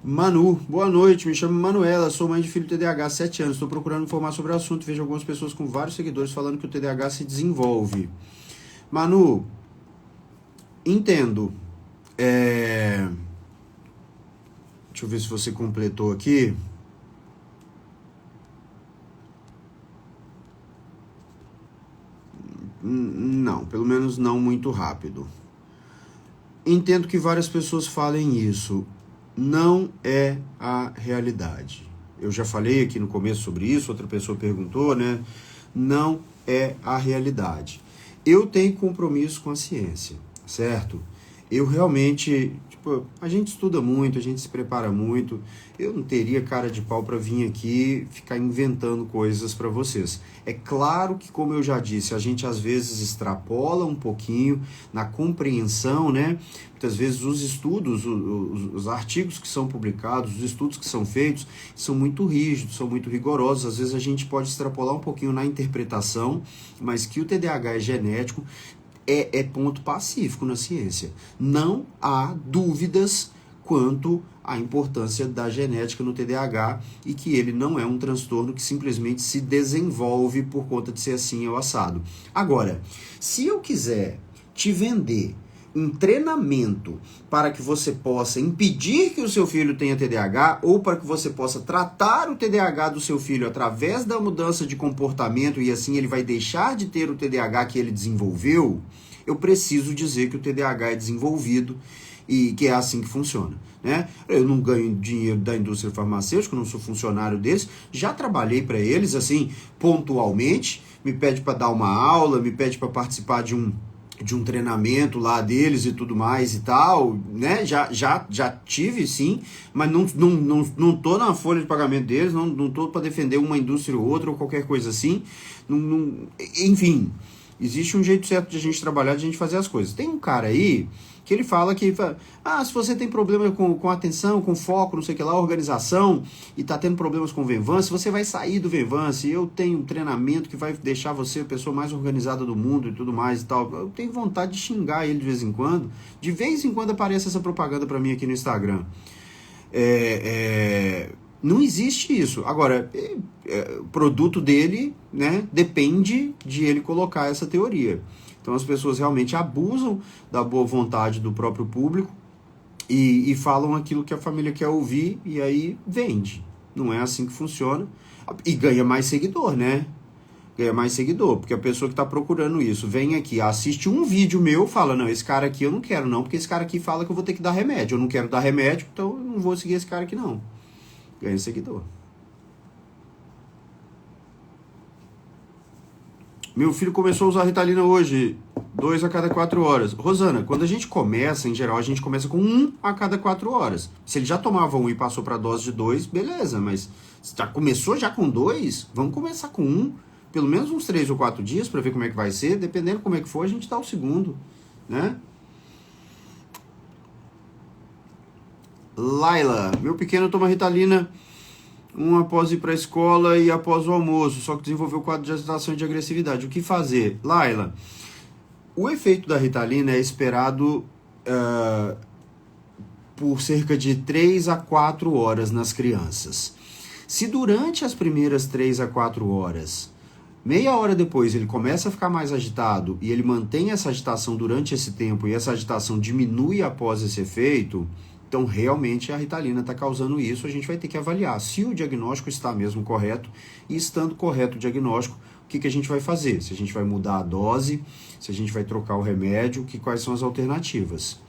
Manu, boa noite, me chamo Manuela, sou mãe de filho TDAH, 7 anos, estou procurando informar sobre o assunto, vejo algumas pessoas com vários seguidores falando que o TDAH se desenvolve. Manu, entendo. Deixa eu ver se você completou aqui. Não, pelo menos não muito rápido. Entendo que várias pessoas falem isso. Não é a realidade. Eu já falei aqui no começo sobre isso, outra pessoa perguntou, né? Não é a realidade. Eu tenho compromisso com a ciência, certo? Eu realmente, a gente estuda muito, a gente se prepara muito. Eu não teria cara de pau para vir aqui ficar inventando coisas para vocês. É claro que, como eu já disse, a gente às vezes extrapola um pouquinho na compreensão, né? Muitas vezes os estudos, os artigos que são publicados, os estudos que são feitos, são muito rígidos, são muito rigorosos. Às vezes a gente pode extrapolar um pouquinho na interpretação, mas que o TDAH é genético é ponto pacífico na ciência. Não há dúvidas quanto à importância da genética no TDAH e que ele não é um transtorno que simplesmente se desenvolve por conta de ser assim ou assado. Agora, se eu quiser te vender um treinamento para que você possa impedir que o seu filho tenha TDAH ou para que você possa tratar o TDAH do seu filho através da mudança de comportamento e assim ele vai deixar de ter o TDAH que ele desenvolveu, eu preciso dizer que o TDAH é desenvolvido e que é assim que funciona, né? Eu não ganho dinheiro da indústria farmacêutica, não sou funcionário deles, já trabalhei para eles assim pontualmente, me pede para dar uma aula, me pede para participar de um treinamento lá deles e tudo mais e tal, né? Já tive sim, mas não tô na folha de pagamento deles, não tô para defender uma indústria ou outra ou qualquer coisa assim. Enfim, existe um jeito certo de a gente trabalhar, de a gente fazer as coisas. Tem um cara aí que ele fala que, se você tem problema com atenção, com foco, não sei o que lá, organização, e tá tendo problemas com o Venvance, você vai sair do Venvance, eu tenho um treinamento que vai deixar você a pessoa mais organizada do mundo e tudo mais e tal. Eu tenho vontade de xingar ele de vez em quando aparece essa propaganda pra mim aqui no Instagram. Não existe isso. Agora, o produto dele, né, depende de ele colocar essa teoria. Então as pessoas realmente abusam da boa vontade do próprio público e falam aquilo que a família quer ouvir e aí vende. Não é assim que funciona. E ganha mais seguidor, né? Ganha mais seguidor, porque a pessoa que está procurando isso vem aqui, assiste um vídeo meu, fala, não, esse cara aqui eu não quero não, porque esse cara aqui fala que eu vou ter que dar remédio. Eu não quero dar remédio, então eu não vou seguir esse cara aqui não. Ganha seguidor. Meu filho começou a usar Ritalina hoje, 2 a cada 4 horas. Rosana, quando a gente começa, em geral, a gente começa com 1 a cada 4 horas. Se ele já tomava 1 e passou para dose de 2, beleza, mas se já começou já com 2, vamos começar com 1, pelo menos uns 3 ou 4 dias para ver como é que vai ser, dependendo como é que for, a gente dá o segundo, né? Laila, meu pequeno toma Ritalina após ir para a escola e após o almoço, só que desenvolveu quadro de agitação e de agressividade. O que fazer? Laila, o efeito da Ritalina é esperado por cerca de 3 a 4 horas nas crianças. Se durante as primeiras 3 a 4 horas, meia hora depois, ele começa a ficar mais agitado e ele mantém essa agitação durante esse tempo e essa agitação diminui após esse efeito, então realmente a Ritalina está causando isso, a gente vai ter que avaliar se o diagnóstico está mesmo correto e estando correto o diagnóstico, o que a gente vai fazer? Se a gente vai mudar a dose, se a gente vai trocar o remédio, quais são as alternativas.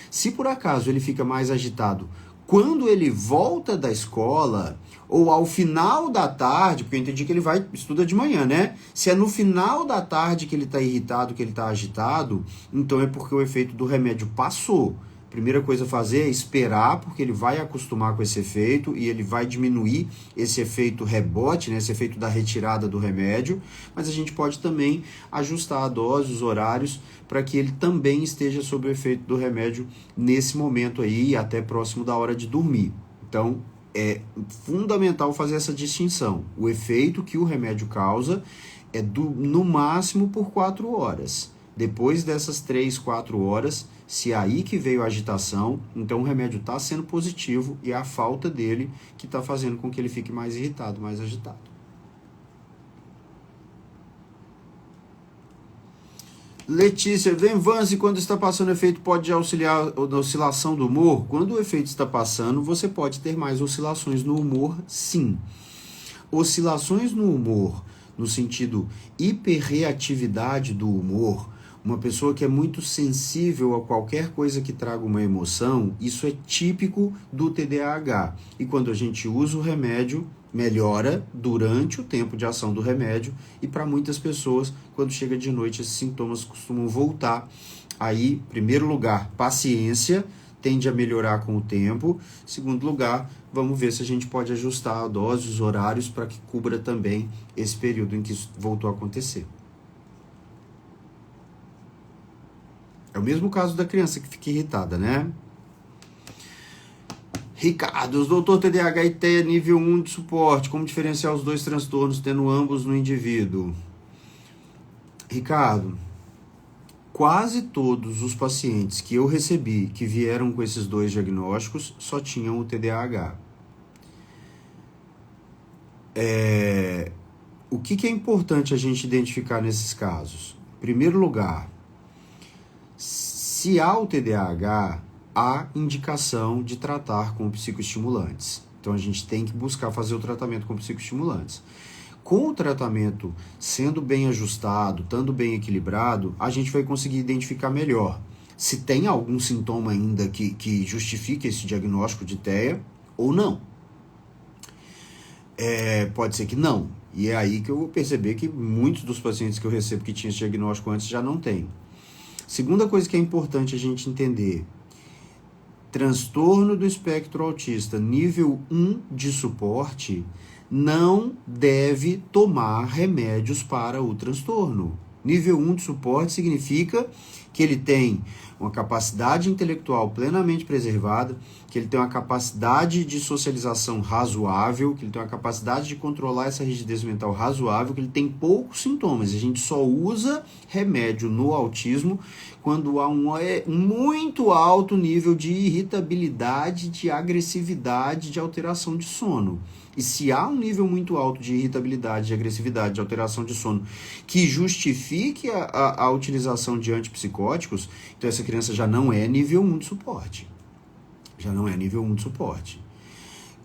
Se por acaso ele fica mais agitado quando ele volta da escola ou ao final da tarde, porque eu entendi que ele estuda de manhã, né? Se é no final da tarde que ele está irritado, que ele está agitado, então é porque o efeito do remédio passou. Primeira coisa a fazer é esperar, porque ele vai acostumar com esse efeito e ele vai diminuir esse efeito rebote, né, esse efeito da retirada do remédio, mas a gente pode também ajustar a dose, os horários, para que ele também esteja sob o efeito do remédio nesse momento aí, até próximo da hora de dormir. Então, é fundamental fazer essa distinção. O efeito que o remédio causa no máximo por 4 horas. Depois dessas 3, 4 horas, se aí que veio a agitação, então o remédio está sendo positivo e é a falta dele que está fazendo com que ele fique mais irritado, mais agitado. Letícia, Venvanse, quando está passando o efeito, pode auxiliar na oscilação do humor? Quando o efeito está passando, você pode ter mais oscilações no humor, sim. Oscilações no humor, no sentido hiperreatividade do humor, uma pessoa que é muito sensível a qualquer coisa que traga uma emoção, isso é típico do TDAH. E quando a gente usa o remédio, melhora durante o tempo de ação do remédio, e para muitas pessoas, quando chega de noite, esses sintomas costumam voltar. Aí, primeiro lugar, paciência, tende a melhorar com o tempo. Segundo lugar, vamos ver se a gente pode ajustar a dose, os horários, para que cubra também esse período em que isso voltou a acontecer. É o mesmo caso da criança que fica irritada, né? Ricardo, os doutor TDAH e TEA nível 1 de suporte, como diferenciar os dois transtornos, tendo ambos no indivíduo? Ricardo, quase todos os pacientes que eu recebi que vieram com esses dois diagnósticos só tinham o TDAH. O que é importante a gente identificar nesses casos? Em primeiro lugar, se há o TDAH, há indicação de tratar com psicoestimulantes. Então a gente tem que buscar fazer o tratamento com psicoestimulantes. Com o tratamento sendo bem ajustado, estando bem equilibrado, a gente vai conseguir identificar melhor se tem algum sintoma ainda que justifique esse diagnóstico de TEA ou não. Pode ser que não. E é aí que eu vou perceber que muitos dos pacientes que eu recebo que tinham esse diagnóstico antes já não têm. Segunda coisa que é importante a gente entender: transtorno do espectro autista nível 1 de suporte não deve tomar remédios para o transtorno. Nível 1 de suporte significa que ele tem uma capacidade intelectual plenamente preservada, que ele tem uma capacidade de socialização razoável, que ele tem uma capacidade de controlar essa rigidez mental razoável, que ele tem poucos sintomas. A gente só usa remédio no autismo quando há um muito alto nível de irritabilidade, de agressividade, de alteração de sono. E se há um nível muito alto de irritabilidade, de agressividade, de alteração de sono que justifique a utilização de antipsicóticos, então essa criança já não é nível 1 de suporte. Já não é nível 1 de suporte.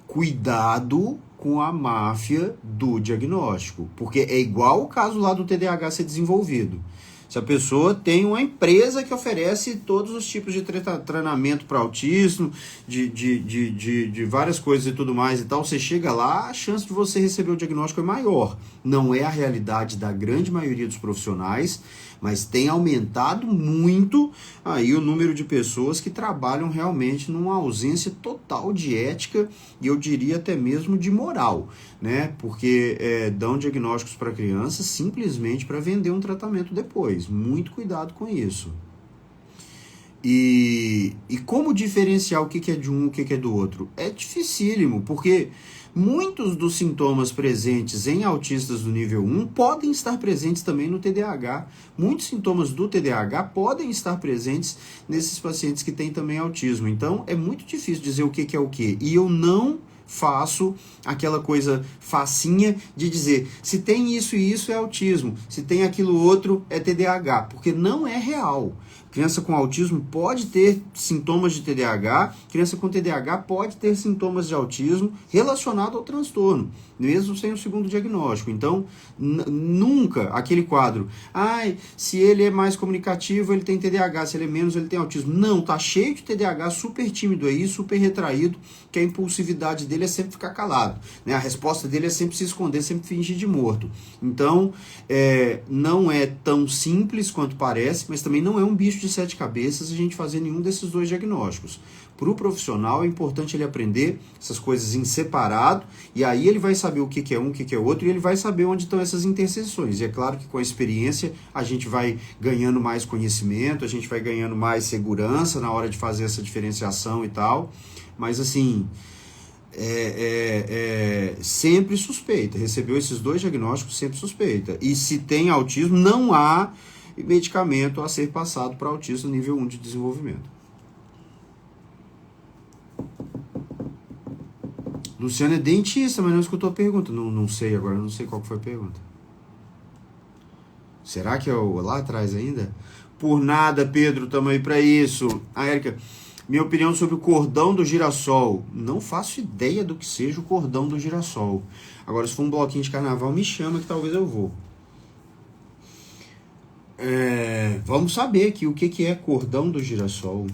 Cuidado com a máfia do diagnóstico, porque é igual o caso lá do TDAH ser desenvolvido. Se a pessoa tem uma empresa que oferece todos os tipos de treinamento para autismo, de várias coisas e tudo mais e tal, você chega lá, a chance de você receber o diagnóstico é maior. Não é a realidade da grande maioria dos profissionais, mas tem aumentado muito aí o número de pessoas que trabalham realmente numa ausência total de ética e eu diria até mesmo de moral, né? Porque dão diagnósticos para crianças simplesmente para vender um tratamento depois. Muito cuidado com isso. E como diferenciar o que é de um e o que é do outro? É dificílimo, porque muitos dos sintomas presentes em autistas do nível 1 podem estar presentes também no TDAH. Muitos sintomas do TDAH podem estar presentes nesses pacientes que têm também autismo. Então, é muito difícil dizer o que é o que. E eu não faço aquela coisa facinha de dizer se tem isso e isso é autismo, se tem aquilo outro é TDAH, porque não é real. Criança com autismo pode ter sintomas de TDAH, criança com TDAH pode ter sintomas de autismo relacionado ao transtorno, mesmo sem o segundo diagnóstico. Então, nunca aquele quadro, se ele é mais comunicativo, ele tem TDAH, se ele é menos, ele tem autismo. Não, tá cheio de TDAH, super tímido aí, super retraído, que a impulsividade dele é sempre ficar calado, né? A resposta dele é sempre se esconder, sempre fingir de morto. Então, não é tão simples quanto parece, mas também não é um bicho de 7 cabeças a gente fazer nenhum desses dois diagnósticos. Para o profissional é importante ele aprender essas coisas em separado e aí ele vai saber o que é um, o que é outro e ele vai saber onde estão essas interseções. E é claro que com a experiência a gente vai ganhando mais conhecimento, a gente vai ganhando mais segurança na hora de fazer essa diferenciação e tal. Mas assim, sempre suspeita. Recebeu esses 2 diagnósticos, sempre suspeita. E se tem autismo, não há medicamento a ser passado para autismo nível 1 de desenvolvimento. Luciano é dentista, mas não escutou a pergunta. Não sei agora, não sei qual foi a pergunta. Será que é lá atrás ainda? Por nada, Pedro, tamo aí para isso. A Érica, minha opinião sobre o cordão do girassol. Não faço ideia do que seja o cordão do girassol. Agora, se for um bloquinho de carnaval, me chama que talvez eu vou. Vamos saber aqui o que é cordão do girassol.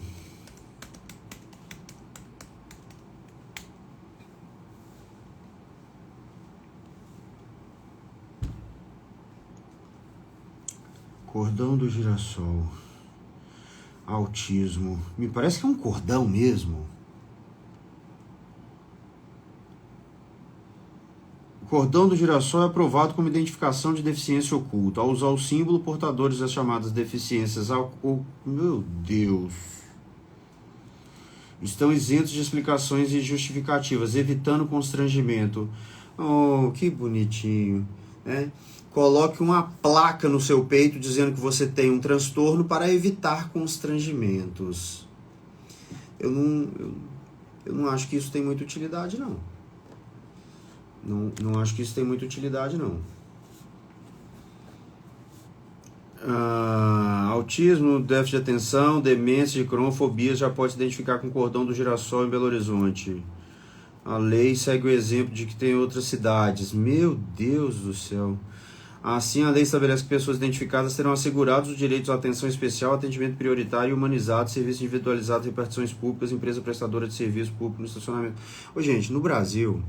Cordão do girassol. Autismo. Me parece que é um cordão mesmo. O cordão do girassol é aprovado como identificação de deficiência oculta. Ao usar o símbolo, portadores das chamadas deficiências... Meu Deus. Estão isentos de explicações e justificativas, evitando constrangimento. Oh, que bonitinho, né? Coloque uma placa no seu peito dizendo que você tem um transtorno para evitar constrangimentos. Eu não acho que isso tem muita utilidade, não. Não acho que isso tem muita utilidade, não. Autismo, déficit de atenção, demência de cronofobia já pode se identificar com o cordão do girassol em Belo Horizonte. A lei segue o exemplo de que tem outras cidades. Meu Deus do céu. Assim, a lei estabelece que pessoas identificadas terão assegurados os direitos à atenção especial, atendimento prioritário e humanizado, serviço individualizado, repartições públicas, empresa prestadora de serviço público no estacionamento. Ô, gente, no Brasil,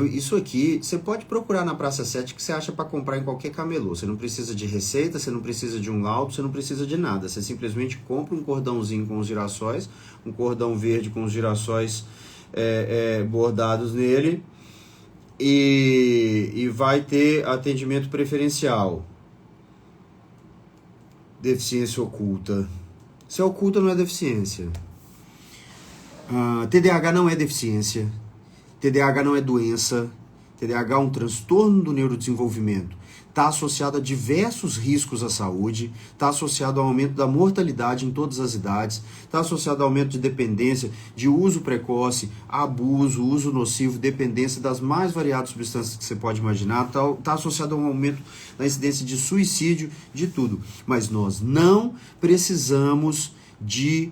isso aqui, você pode procurar na Praça 7 que você acha para comprar em qualquer camelô. Você não precisa de receita, você não precisa de um laudo, você não precisa de nada. Você simplesmente compra um cordãozinho com os girassóis, um cordão verde com os girassóis bordados nele, e vai ter atendimento preferencial. Deficiência oculta. Se é oculta, não é deficiência. TDAH não é deficiência. TDAH não é doença. TDAH é um transtorno do neurodesenvolvimento. Está associado a diversos riscos à saúde, está associado ao aumento da mortalidade em todas as idades, está associado ao aumento de dependência, de uso precoce, abuso, uso nocivo, dependência das mais variadas substâncias que você pode imaginar, está associado a um aumento da incidência de suicídio, de tudo. Mas nós não precisamos de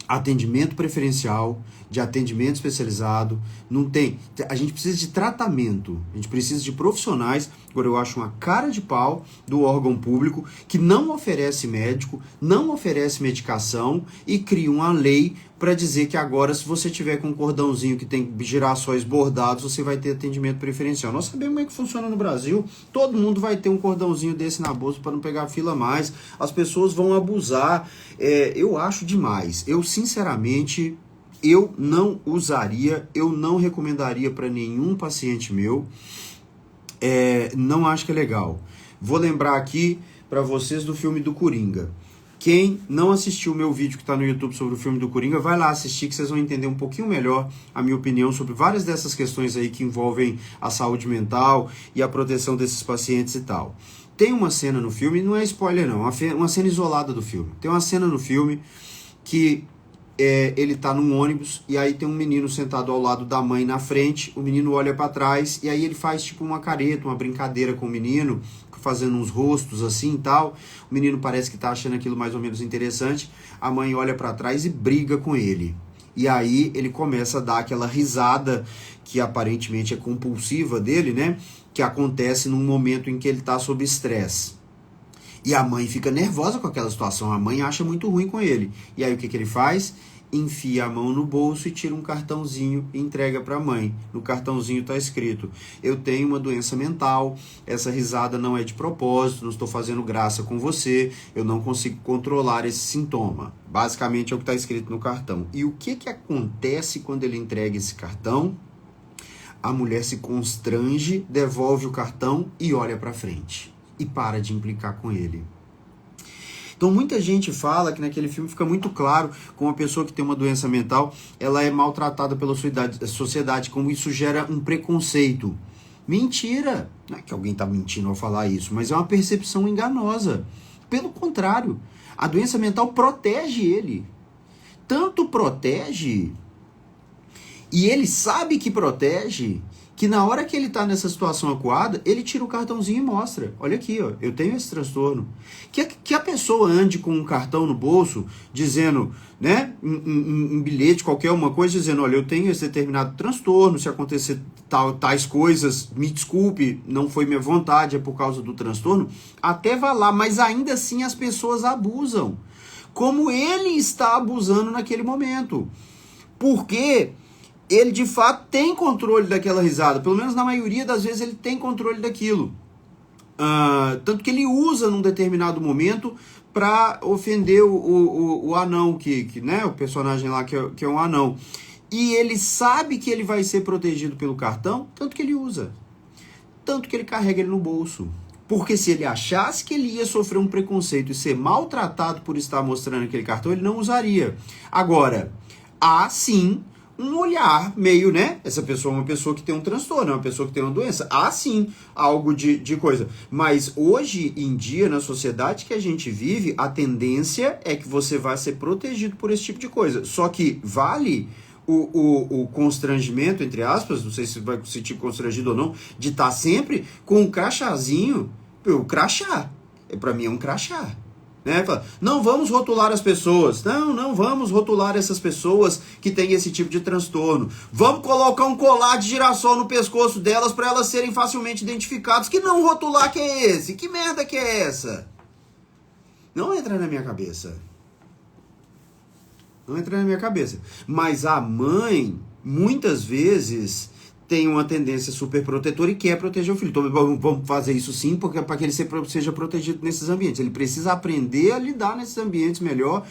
atendimento preferencial, de atendimento especializado, não tem. A gente precisa de tratamento, a gente precisa de profissionais. Agora, eu acho uma cara de pau do órgão público que não oferece médico, não oferece medicação e cria uma lei para dizer que agora, se você tiver com um cordãozinho que tem girassóis bordados, você vai ter atendimento preferencial. Nós sabemos como é que funciona no Brasil, todo mundo vai ter um cordãozinho desse na bolsa para não pegar fila mais, as pessoas vão abusar. Eu acho demais. Eu, sinceramente, eu não usaria, eu não recomendaria para nenhum paciente meu, não acho que é legal. Vou lembrar aqui para vocês do filme do Coringa. Quem não assistiu o meu vídeo que está no YouTube sobre o filme do Coringa, vai lá assistir que vocês vão entender um pouquinho melhor a minha opinião sobre várias dessas questões aí que envolvem a saúde mental e a proteção desses pacientes e tal. Tem uma cena no filme, não é spoiler não, uma cena isolada do filme. Tem uma cena no filme que ele tá num ônibus e aí tem um menino sentado ao lado da mãe na frente, o menino olha para trás e aí ele faz tipo uma careta, uma brincadeira com o menino, fazendo uns rostos assim e tal. O menino parece que tá achando aquilo mais ou menos interessante. A mãe olha para trás e briga com ele. E aí ele começa a dar aquela risada que aparentemente é compulsiva dele, né? Que acontece num momento em que ele tá sob estresse. E a mãe fica nervosa com aquela situação. A mãe acha muito ruim com ele. E aí o que ele faz? Enfia a mão no bolso e tira um cartãozinho e entrega para a mãe. No cartãozinho está escrito: eu tenho uma doença mental, essa risada não é de propósito, não estou fazendo graça com você, eu não consigo controlar esse sintoma. Basicamente é o que está escrito no cartão. E o que acontece quando ele entrega esse cartão? A mulher se constrange, devolve o cartão e olha para frente. E para de implicar com ele. Então muita gente fala que naquele filme fica muito claro como uma pessoa que tem uma doença mental, ela é maltratada pela sociedade, como isso gera um preconceito. Mentira! Não é que alguém está mentindo ao falar isso, mas é uma percepção enganosa. Pelo contrário, a doença mental protege ele. Tanto protege, e ele sabe que protege, que na hora que ele está nessa situação acuada, ele tira o cartãozinho e mostra. Olha aqui, ó, eu tenho esse transtorno. Que a pessoa ande com um cartão no bolso, dizendo, né, um bilhete, qualquer uma coisa, dizendo, olha, eu tenho esse determinado transtorno, se acontecer tais coisas, me desculpe, não foi minha vontade, é por causa do transtorno, até vai lá, mas ainda assim as pessoas abusam. Como ele está abusando naquele momento. Porque ele de fato tem controle daquela risada, pelo menos na maioria das vezes ele tem controle daquilo. Tanto que ele usa num determinado momento para ofender o anão, né, o personagem lá que é um anão. E ele sabe que ele vai ser protegido pelo cartão, tanto que ele usa. Tanto que ele carrega ele no bolso. Porque se ele achasse que ele ia sofrer um preconceito e ser maltratado por estar mostrando aquele cartão, ele não usaria. Agora, há sim um olhar meio, né? Essa pessoa é uma pessoa que tem um transtorno, é uma pessoa que tem uma doença. Há sim algo de coisa. Mas hoje em dia, na sociedade que a gente vive, a tendência é que você vai ser protegido por esse tipo de coisa. Só que vale o constrangimento, entre aspas, não sei se vai se sentir constrangido ou não, de estar sempre com um crachazinho, o crachá. Para mim é um crachá. Né? Não vamos rotular as pessoas. Não vamos rotular essas pessoas que têm esse tipo de transtorno. Vamos colocar um colar de girassol no pescoço delas para elas serem facilmente identificadas. Que não rotular que é esse? Que merda que é essa? Não entra na minha cabeça. Não entra na minha cabeça. Mas a mãe, muitas vezes, tem uma tendência super protetora e quer proteger o filho. Então vamos fazer isso sim, porque para que ele seja protegido nesses ambientes. Ele precisa aprender a lidar nesses ambientes melhor.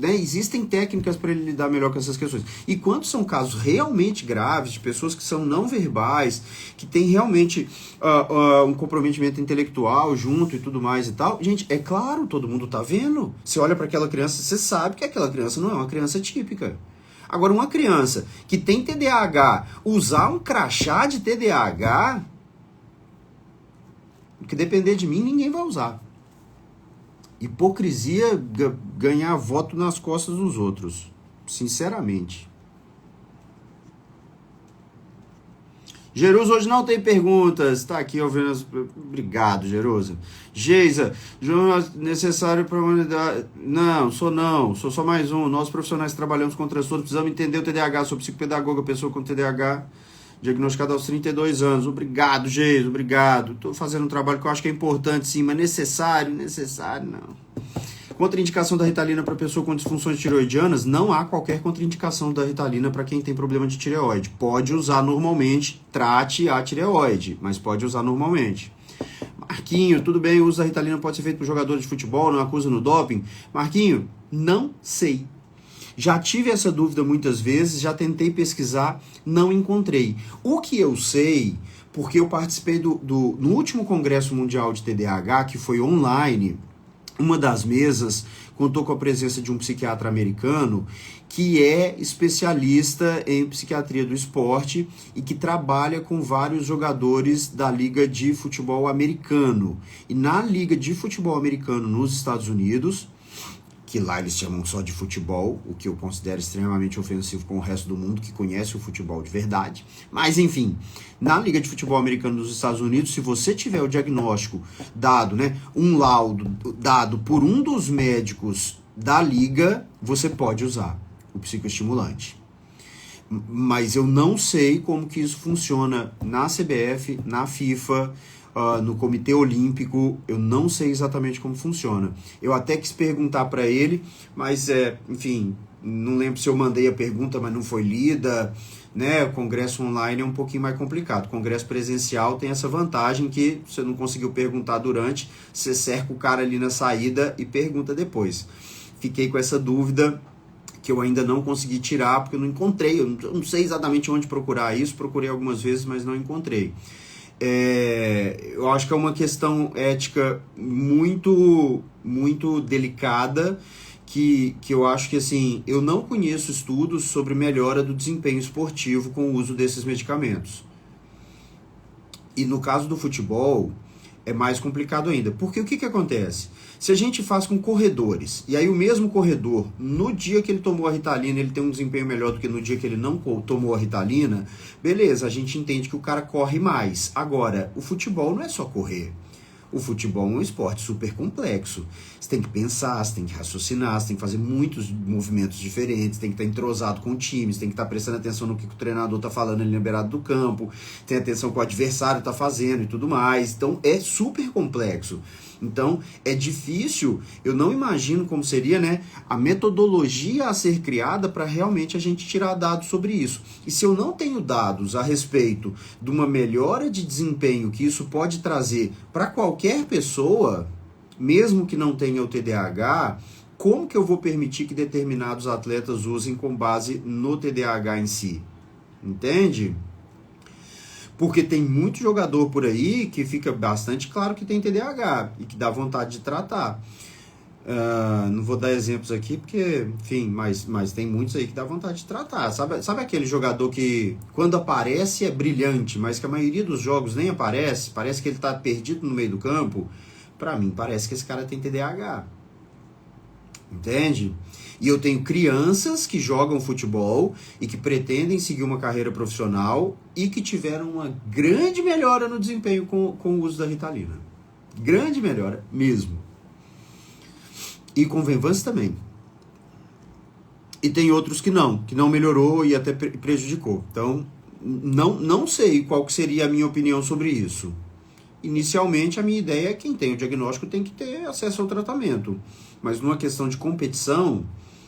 Né? Existem técnicas para ele lidar melhor com essas questões. E quando são casos realmente graves, de pessoas que são não verbais, que têm realmente um comprometimento intelectual junto e tudo mais e tal, gente, é claro, todo mundo tá vendo. Você olha para aquela criança, você sabe que aquela criança não é uma criança típica. Agora, uma criança que tem TDAH, usar um crachá de TDAH, que depender de mim, ninguém vai usar. Hipocrisia ganhar voto nas costas dos outros. Sinceramente. Jerusa hoje não tem perguntas. Tá aqui ouvindo as... Obrigado, Jerusa. Geisa, necessário para a humanidade. Não. Sou só mais um. Nós profissionais que trabalhamos com transtornos precisamos entender o TDAH. Sou psicopedagoga, pessoa com TDAH, diagnosticada aos 32 anos. Obrigado, Geisa, obrigado. Estou fazendo um trabalho que eu acho que é importante, sim, mas necessário não. Contraindicação da Ritalina para pessoa com disfunções tireoidianas, não há qualquer contraindicação da Ritalina para quem tem problema de tireoide. Pode usar normalmente, trate a tireoide, mas pode usar normalmente. Marquinho, tudo bem, o uso da Ritalina pode ser feito por jogadores de futebol, não acusa no doping? Marquinho, não sei. Já tive essa dúvida muitas vezes, já tentei pesquisar, não encontrei. O que eu sei, porque eu participei no último Congresso Mundial de TDAH, que foi online. Uma das mesas contou com a presença de um psiquiatra americano que é especialista em psiquiatria do esporte e que trabalha com vários jogadores da Liga de Futebol Americano. E na Liga de Futebol Americano nos Estados Unidos, que lá eles chamam só de futebol, o que eu considero extremamente ofensivo com o resto do mundo que conhece o futebol de verdade. Mas, enfim, na Liga de Futebol Americano dos Estados Unidos, se você tiver o diagnóstico dado, né, um laudo dado por um dos médicos da liga, você pode usar o psicoestimulante. Mas eu não sei como que isso funciona na CBF, na FIFA, no Comitê Olímpico, eu não sei exatamente como funciona. Eu até quis perguntar para ele, mas, enfim, não lembro se eu mandei a pergunta, mas não foi lida, né? O congresso online é um pouquinho mais complicado. O congresso presencial tem essa vantagem que você não conseguiu perguntar durante, você cerca o cara ali na saída e pergunta depois. Fiquei com essa dúvida que eu ainda não consegui tirar, porque eu não encontrei, eu não sei exatamente onde procurar isso, procurei algumas vezes, mas não encontrei. eu acho que é uma questão ética muito, muito delicada, que eu acho que, assim, eu não conheço estudos sobre melhora do desempenho esportivo com o uso desses medicamentos. E no caso do futebol, é mais complicado ainda. Porque o que acontece? Se a gente faz com corredores, e aí o mesmo corredor, no dia que ele tomou a Ritalina, ele tem um desempenho melhor do que no dia que ele não tomou a Ritalina, beleza, a gente entende que o cara corre mais. Agora, o futebol não é só correr. O futebol é um esporte super complexo. Você tem que pensar, você tem que raciocinar, você tem que fazer muitos movimentos diferentes, tem que estar entrosado com o time, você tem que estar prestando atenção no que o treinador está falando ali na beirada do campo, tem atenção com o adversário está fazendo e tudo mais. Então é super complexo. Então é difícil, eu não imagino como seria, né, a metodologia a ser criada para realmente a gente tirar dados sobre isso. E se eu não tenho dados a respeito de uma melhora de desempenho que isso pode trazer para qualquer pessoa, mesmo que não tenha o TDAH, como que eu vou permitir que determinados atletas usem com base no TDAH em si? Entende? Porque tem muito jogador por aí que fica bastante claro que tem TDAH e que dá vontade de tratar. Não vou dar exemplos aqui porque, enfim, mas tem muitos aí que dá vontade de tratar. Sabe aquele jogador que quando aparece é brilhante, mas que a maioria dos jogos nem aparece, parece que ele está perdido no meio do campo? Pra mim parece que esse cara tem TDAH. Entende? E eu tenho crianças que jogam futebol e que pretendem seguir uma carreira profissional e que tiveram uma grande melhora no desempenho com o uso da Ritalina. Grande melhora mesmo. E com Venvance também. E tem outros que não melhorou e até prejudicou. Então, não sei qual que seria a minha opinião sobre isso. Inicialmente, a minha ideia é que quem tem o diagnóstico tem que ter acesso ao tratamento. Mas numa questão de competição,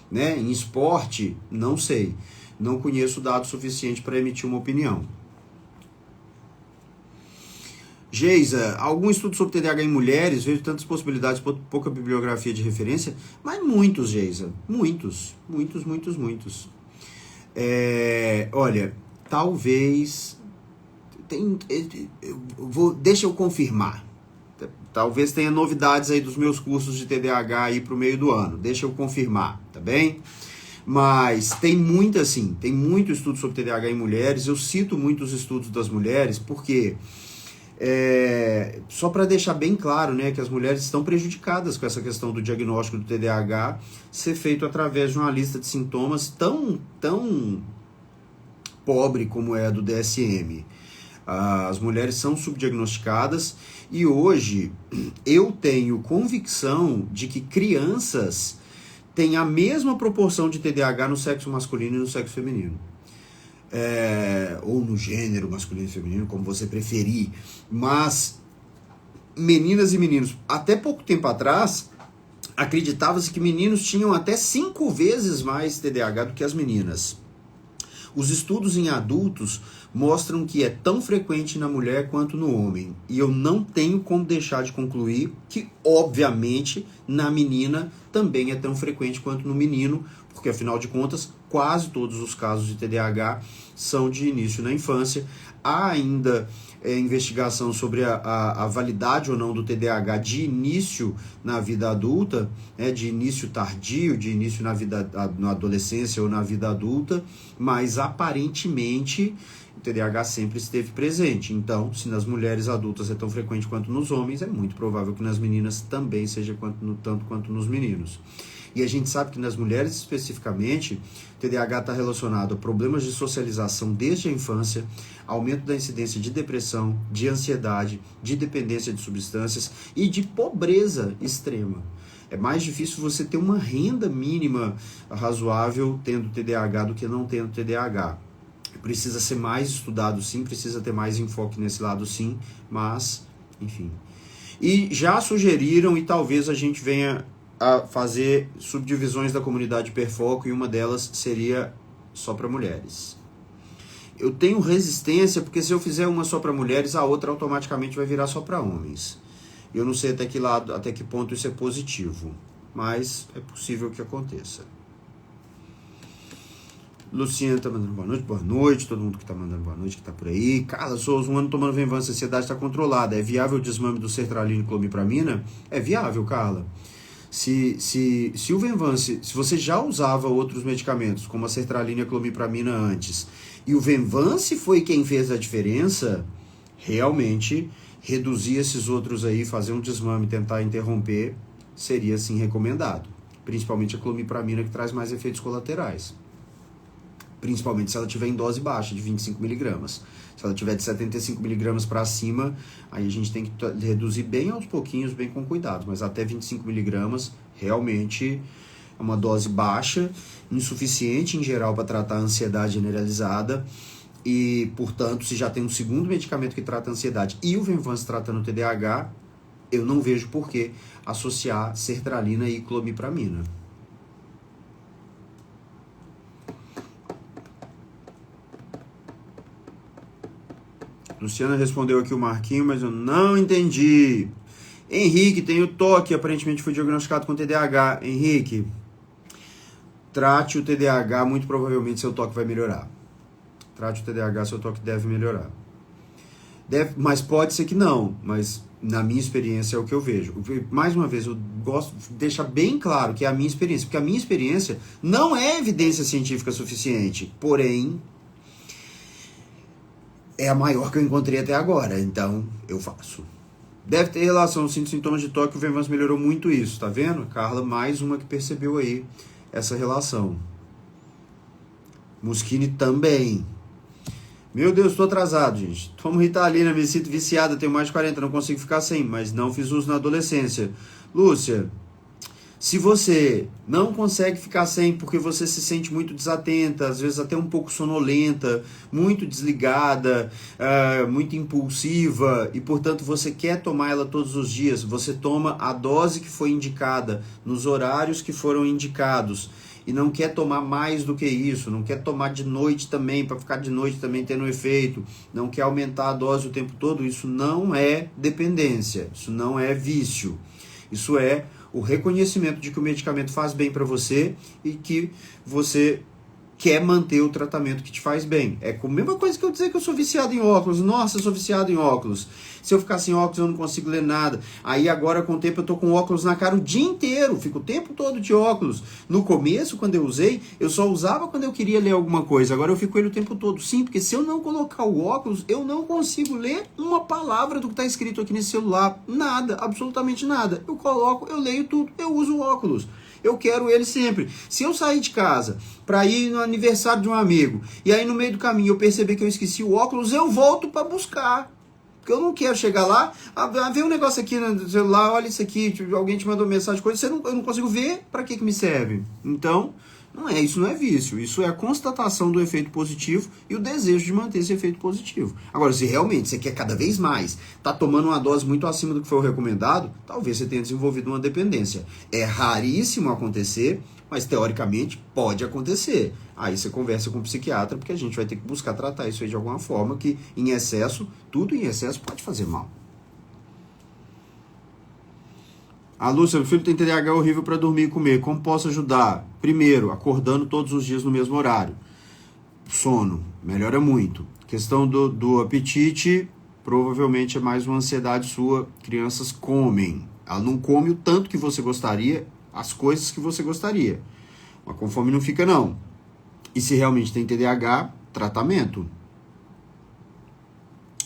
né, em esporte, não sei. Não conheço dados suficientes para emitir uma opinião. Geisa, algum estudo sobre TDAH em mulheres? Vejo tantas possibilidades, pouca bibliografia de referência. Mas muitos, Geisa. Muitos. Olha, talvez... deixa eu confirmar. Talvez tenha novidades aí dos meus cursos de TDAH aí pro meio do ano. Deixa eu confirmar, tá bem? Mas tem muito estudo sobre TDAH em mulheres. Eu cito muitos estudos das mulheres porque só para deixar bem claro, né, que as mulheres estão prejudicadas com essa questão do diagnóstico do TDAH ser feito através de uma lista de sintomas tão pobre como é a do DSM. As mulheres são subdiagnosticadas e hoje eu tenho convicção de que crianças têm a mesma proporção de TDAH no sexo masculino e no sexo feminino. Ou no gênero masculino e feminino, como você preferir. Mas meninas e meninos, até pouco tempo atrás, acreditava-se que meninos tinham até 5 vezes mais TDAH do que as meninas. Os estudos em adultos mostram que é tão frequente na mulher quanto no homem. E eu não tenho como deixar de concluir que, obviamente, na menina também é tão frequente quanto no menino, porque, afinal de contas, quase todos os casos de TDAH são de início na infância. Há ainda investigação sobre a validade ou não do TDAH de início na vida adulta, de início tardio, de início na adolescência ou na vida adulta, mas aparentemente o TDAH sempre esteve presente. Então, se nas mulheres adultas é tão frequente quanto nos homens, é muito provável que nas meninas também seja tanto quanto nos meninos. E a gente sabe que nas mulheres especificamente, o TDAH está relacionado a problemas de socialização desde a infância, aumento da incidência de depressão, de ansiedade, de dependência de substâncias e de pobreza extrema. É mais difícil você ter uma renda mínima razoável tendo TDAH do que não tendo TDAH. Precisa ser mais estudado sim, precisa ter mais enfoque nesse lado sim, mas, enfim. E já sugeriram, e talvez a gente venha a fazer subdivisões da comunidade hiperfoco, e uma delas seria só para mulheres. Eu tenho resistência, porque se eu fizer uma só para mulheres, a outra automaticamente vai virar só para homens. Eu não sei até que ponto isso é positivo, mas é possível que aconteça. Luciana tá mandando boa noite, todo mundo que tá mandando boa noite, que tá por aí. Carla Souza, um ano tomando Venvanse, a ansiedade está controlada. É viável o desmame do sertralina e clomipramina? É viável, Carla. Se o Venvanse, se você já usava outros medicamentos, como a sertralina e a clomipramina antes, e o Venvanse foi quem fez a diferença, realmente reduzir esses outros aí, fazer um desmame, tentar interromper, seria sim recomendado. Principalmente a clomipramina, que traz mais efeitos colaterais. Principalmente se ela tiver em dose baixa, de 25 miligramas. Se ela tiver de 75 miligramas para cima, aí a gente tem que reduzir bem aos pouquinhos, bem com cuidado. Mas até 25 miligramas, realmente é uma dose baixa, insuficiente em geral para tratar a ansiedade generalizada. E, portanto, se já tem um segundo medicamento que trata a ansiedade e o Venvanse tratando o TDAH, eu não vejo por que associar sertralina e clomipramina. Luciana respondeu aqui o Marquinho, mas eu não entendi. Henrique, tem o toque, aparentemente foi diagnosticado com TDAH. Henrique, trate o TDAH, muito provavelmente seu toque vai melhorar. Trate o TDAH, seu toque deve melhorar. Mas pode ser que não, mas na minha experiência é o que eu vejo. Mais uma vez, eu gosto de deixar bem claro que é a minha experiência, porque a minha experiência não é evidência científica suficiente, porém é a maior que eu encontrei até agora, então eu faço. Deve ter relação, sinto sintomas de toque, o Venvanse melhorou muito isso, tá vendo? Carla, mais uma que percebeu aí essa relação. Muschini também. Meu Deus, estou atrasado, gente. Tomo Ritalina, me sinto viciada, tenho mais de 40, não consigo ficar sem, mas não fiz uso na adolescência. Lúcia, se você não consegue ficar sem porque você se sente muito desatenta, às vezes até um pouco sonolenta, muito desligada, muito impulsiva, e portanto você quer tomar ela todos os dias, você toma a dose que foi indicada, nos horários que foram indicados, e não quer tomar mais do que isso, não quer tomar de noite também, para ficar de noite também tendo efeito, não quer aumentar a dose o tempo todo, isso não é dependência, isso não é vício, isso é o reconhecimento de que o medicamento faz bem para você e que você quer manter o tratamento que te faz bem. É a mesma coisa que eu dizer que eu sou viciado em óculos. Nossa, eu sou viciado em óculos. Se eu ficar sem óculos, eu não consigo ler nada. Aí agora, com o tempo, eu tô com óculos na cara o dia inteiro. Fico o tempo todo de óculos. No começo, quando eu usei, eu só usava quando eu queria ler alguma coisa. Agora eu fico com ele o tempo todo. Sim, porque se eu não colocar o óculos, eu não consigo ler uma palavra do que está escrito aqui nesse celular. Nada, absolutamente nada. Eu coloco, eu leio tudo, eu uso o óculos. Eu quero ele sempre. Se eu sair de casa para ir no aniversário de um amigo e aí no meio do caminho eu perceber que eu esqueci o óculos, eu volto para buscar. Porque eu não quero chegar lá, ver um negócio aqui no celular, olha isso aqui, alguém te mandou mensagem, coisa, eu não consigo ver, para que me serve? Então, isso não é vício, isso é a constatação do efeito positivo e o desejo de manter esse efeito positivo. Agora, se realmente você quer cada vez mais, tá tomando uma dose muito acima do que foi o recomendado, talvez você tenha desenvolvido uma dependência. É raríssimo acontecer, mas teoricamente pode acontecer. Aí você conversa com o psiquiatra, porque a gente vai ter que buscar tratar isso aí de alguma forma, que em excesso, tudo em excesso pode fazer mal. A Lúcia, meu filho tem TDAH horrível para dormir e comer. Como posso ajudar? Primeiro, acordando todos os dias no mesmo horário. Sono, melhora muito. Questão do apetite, provavelmente é mais uma ansiedade sua. Crianças comem. Ela não come o tanto que você gostaria, as coisas que você gostaria. Mas com fome não fica, não. E se realmente tem TDAH, tratamento.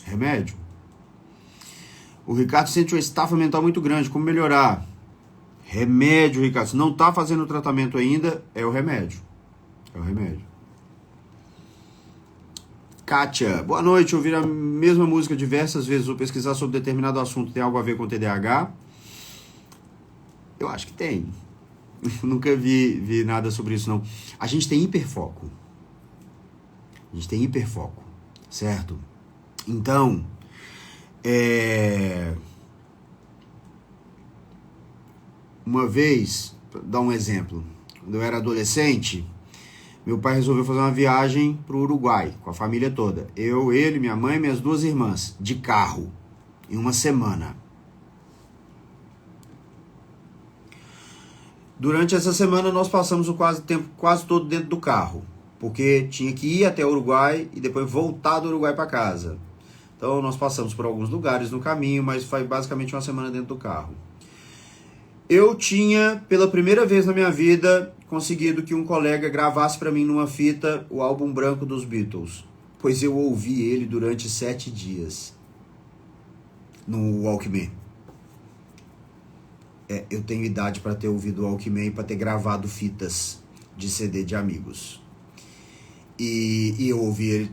Remédio. O Ricardo sente uma estafa mental muito grande. Como melhorar? Remédio, Ricardo. Se não está fazendo o tratamento ainda, é o remédio. É o remédio. Kátia, boa noite. Ouvir a mesma música diversas vezes ou pesquisar sobre determinado assunto tem algo a ver com TDAH? Eu acho que tem. Nunca vi nada sobre isso, não. A gente tem hiperfoco. Certo? Então, uma vez, pra dar um exemplo, quando eu era adolescente, meu pai resolveu fazer uma viagem para o Uruguai, com a família toda. Eu, ele, minha mãe e minhas duas irmãs, de carro, em uma semana. Durante essa semana nós passamos o tempo quase todo dentro do carro. porque tinha que ir até o Uruguai e depois voltar do Uruguai para casa. Então nós passamos por alguns lugares no caminho, mas foi basicamente uma semana dentro do carro. Eu tinha, pela primeira vez na minha vida, conseguido que um colega gravasse para mim numa fita o álbum branco dos Beatles, pois eu ouvi ele durante 7 dias no Walkman. Eu tenho idade para ter ouvido o Walkman e para ter gravado fitas de CD de amigos. E eu ouvi ele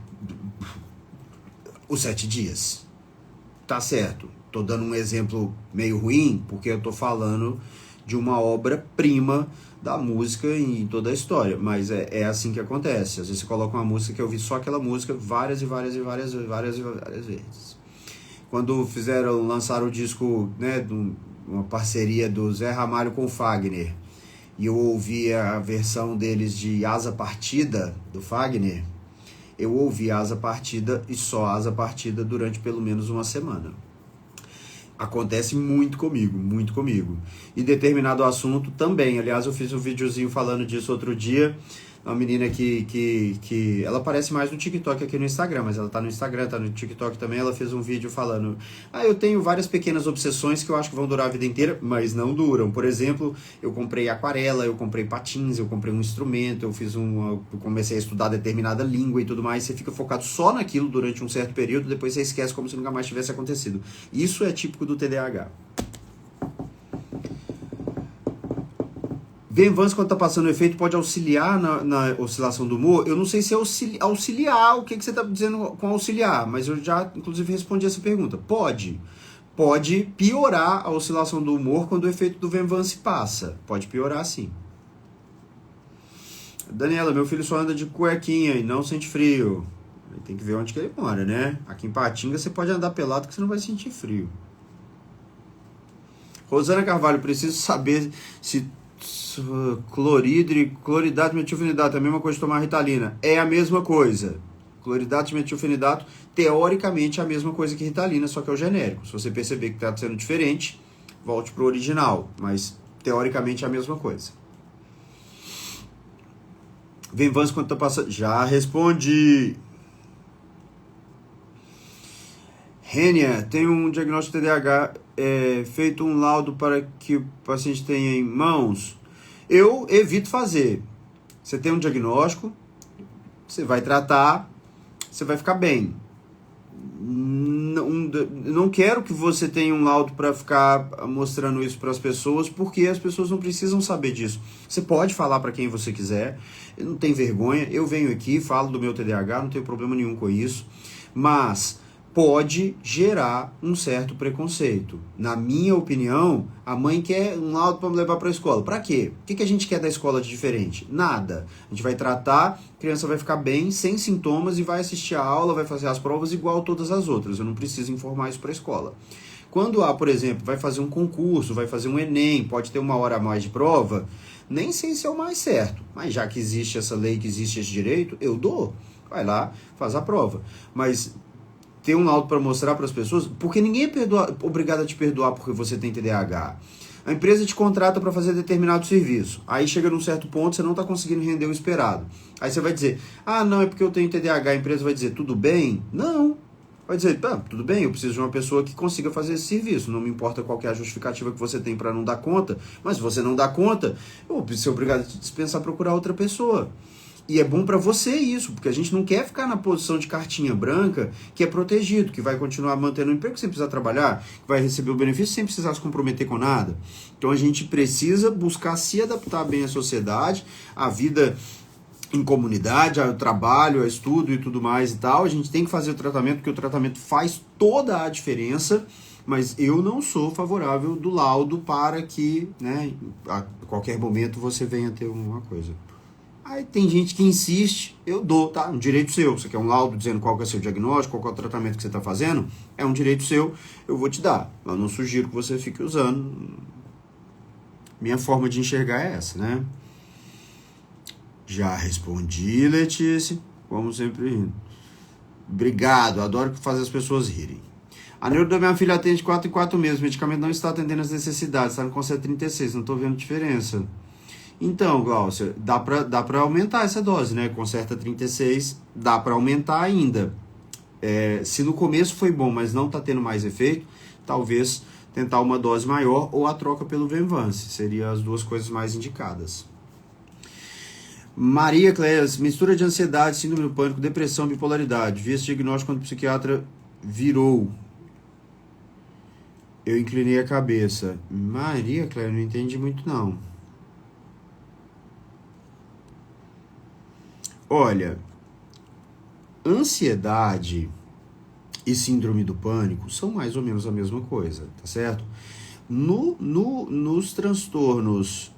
os 7 dias. Tá certo. Tô dando um exemplo meio ruim, porque eu tô falando de uma obra-prima da música em toda a história. Mas é assim que acontece. Às vezes você coloca uma música que eu ouvi só aquela música várias vezes. Quando lançaram o disco, né, uma parceria do Zé Ramalho com o Fagner, e eu ouvi a versão deles de Asa Partida, do Fagner, eu ouvi Asa Partida e só Asa Partida durante pelo menos uma semana. Acontece muito comigo. E determinado assunto também. Aliás, eu fiz um videozinho falando disso outro dia. Uma menina que ela aparece mais no TikTok aqui no Instagram, mas ela tá no Instagram, tá no TikTok também. Ela fez um vídeo falando: eu tenho várias pequenas obsessões que eu acho que vão durar a vida inteira, mas não duram. Por exemplo, eu comprei aquarela, eu comprei patins, eu comprei um instrumento, eu comecei a estudar determinada língua e tudo mais. Você fica focado só naquilo durante um certo período, depois você esquece como se nunca mais tivesse acontecido. Isso é típico do TDAH. Venvance, quando está passando o efeito, pode auxiliar na oscilação do humor? Eu não sei se é auxiliar, o que você está dizendo com auxiliar, mas eu já, inclusive, respondi essa pergunta. Pode piorar a oscilação do humor quando o efeito do Venvance passa. Pode piorar, sim. Daniela, meu filho só anda de cuequinha e não sente frio. Tem que ver onde que ele mora, né? Aqui em Patinga você pode andar pelado que você não vai sentir frio. Rosana Carvalho, preciso saber se cloridato, metilfenidato é a mesma coisa de tomar Ritalina. É a mesma coisa. Cloridato, metilfenidato, teoricamente é a mesma coisa que Ritalina, só que é o genérico. Se você perceber que está sendo diferente, volte para o original, mas teoricamente é a mesma coisa. Venvance quando está passando... Já respondi. Rênia, tem um diagnóstico de TDAH, feito um laudo para que o paciente tenha em mãos. Eu evito fazer. Você tem um diagnóstico, você vai tratar, você vai ficar bem. Não quero que você tenha um laudo para ficar mostrando isso para as pessoas, porque as pessoas não precisam saber disso. Você pode falar para quem você quiser, não tem vergonha. Eu venho aqui, falo do meu TDAH, não tenho problema nenhum com isso, mas pode gerar um certo preconceito. Na minha opinião, a mãe quer um laudo para me levar para a escola. Para quê? O que a gente quer da escola de diferente? Nada. A gente vai tratar, a criança vai ficar bem, sem sintomas, e vai assistir a aula, vai fazer as provas igual todas as outras. Eu não preciso informar isso para a escola. Quando por exemplo, vai fazer um concurso, vai fazer um Enem, pode ter 1 hora a mais de prova, nem sei se é o mais certo. Mas já que existe essa lei, que existe esse direito, eu dou. Vai lá, faz a prova. Mas ter um laudo para mostrar para as pessoas, porque ninguém é obrigado a te perdoar porque você tem TDAH. A empresa te contrata para fazer determinado serviço. Aí chega num certo ponto, você não está conseguindo render o esperado. Aí você vai dizer, não, é porque eu tenho TDAH. A empresa vai dizer, tudo bem? Não. Vai dizer, tudo bem, eu preciso de uma pessoa que consiga fazer esse serviço. Não me importa qual que é a justificativa que você tem para não dar conta, mas se você não dá conta, eu vou ser obrigado a te dispensar, procurar outra pessoa. E é bom para você isso, porque a gente não quer ficar na posição de cartinha branca, que é protegido, que vai continuar mantendo o emprego sem precisar trabalhar, que vai receber o benefício sem precisar se comprometer com nada. Então a gente precisa buscar se adaptar bem à sociedade, à vida em comunidade, ao trabalho, ao estudo e tudo mais e tal. A gente tem que fazer o tratamento, porque o tratamento faz toda a diferença, mas eu não sou favorável do laudo para que, né, a qualquer momento você venha ter uma coisa. Aí tem gente que insiste, eu dou, tá? Um direito seu. Você quer um laudo dizendo qual que é o seu diagnóstico, qual que é o tratamento que você está fazendo? É um direito seu, eu vou te dar. Eu não sugiro que você fique usando. Minha forma de enxergar é essa, né? Já respondi, Letícia. Como sempre. Obrigado, adoro fazer as pessoas rirem. A neuro da minha filha atende 4 em 4 meses. O medicamento não está atendendo as necessidades. Está no conselho 36, não estou vendo diferença. Então, Glaucia, dá pra aumentar essa dose, né? Concerta 36, dá para aumentar ainda. Se no começo foi bom, mas não está tendo mais efeito, talvez tentar uma dose maior ou a troca pelo Venvance. Seriam as duas coisas mais indicadas. Maria Cléas, mistura de ansiedade, síndrome do pânico, depressão, bipolaridade. Vi esse diagnóstico quando o psiquiatra virou. Eu inclinei a cabeça. Maria Cléas, não entendi muito não. Olha, ansiedade e síndrome do pânico são mais ou menos a mesma coisa, tá certo? Nos transtornos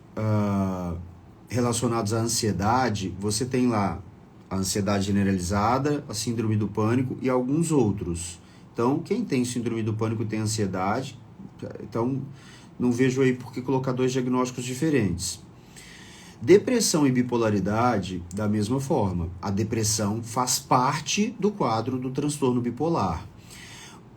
relacionados à ansiedade, você tem lá a ansiedade generalizada, a síndrome do pânico e alguns outros. Então, quem tem síndrome do pânico tem ansiedade, então não vejo aí por que colocar dois diagnósticos diferentes. Depressão e bipolaridade, da mesma forma. A depressão faz parte do quadro do transtorno bipolar.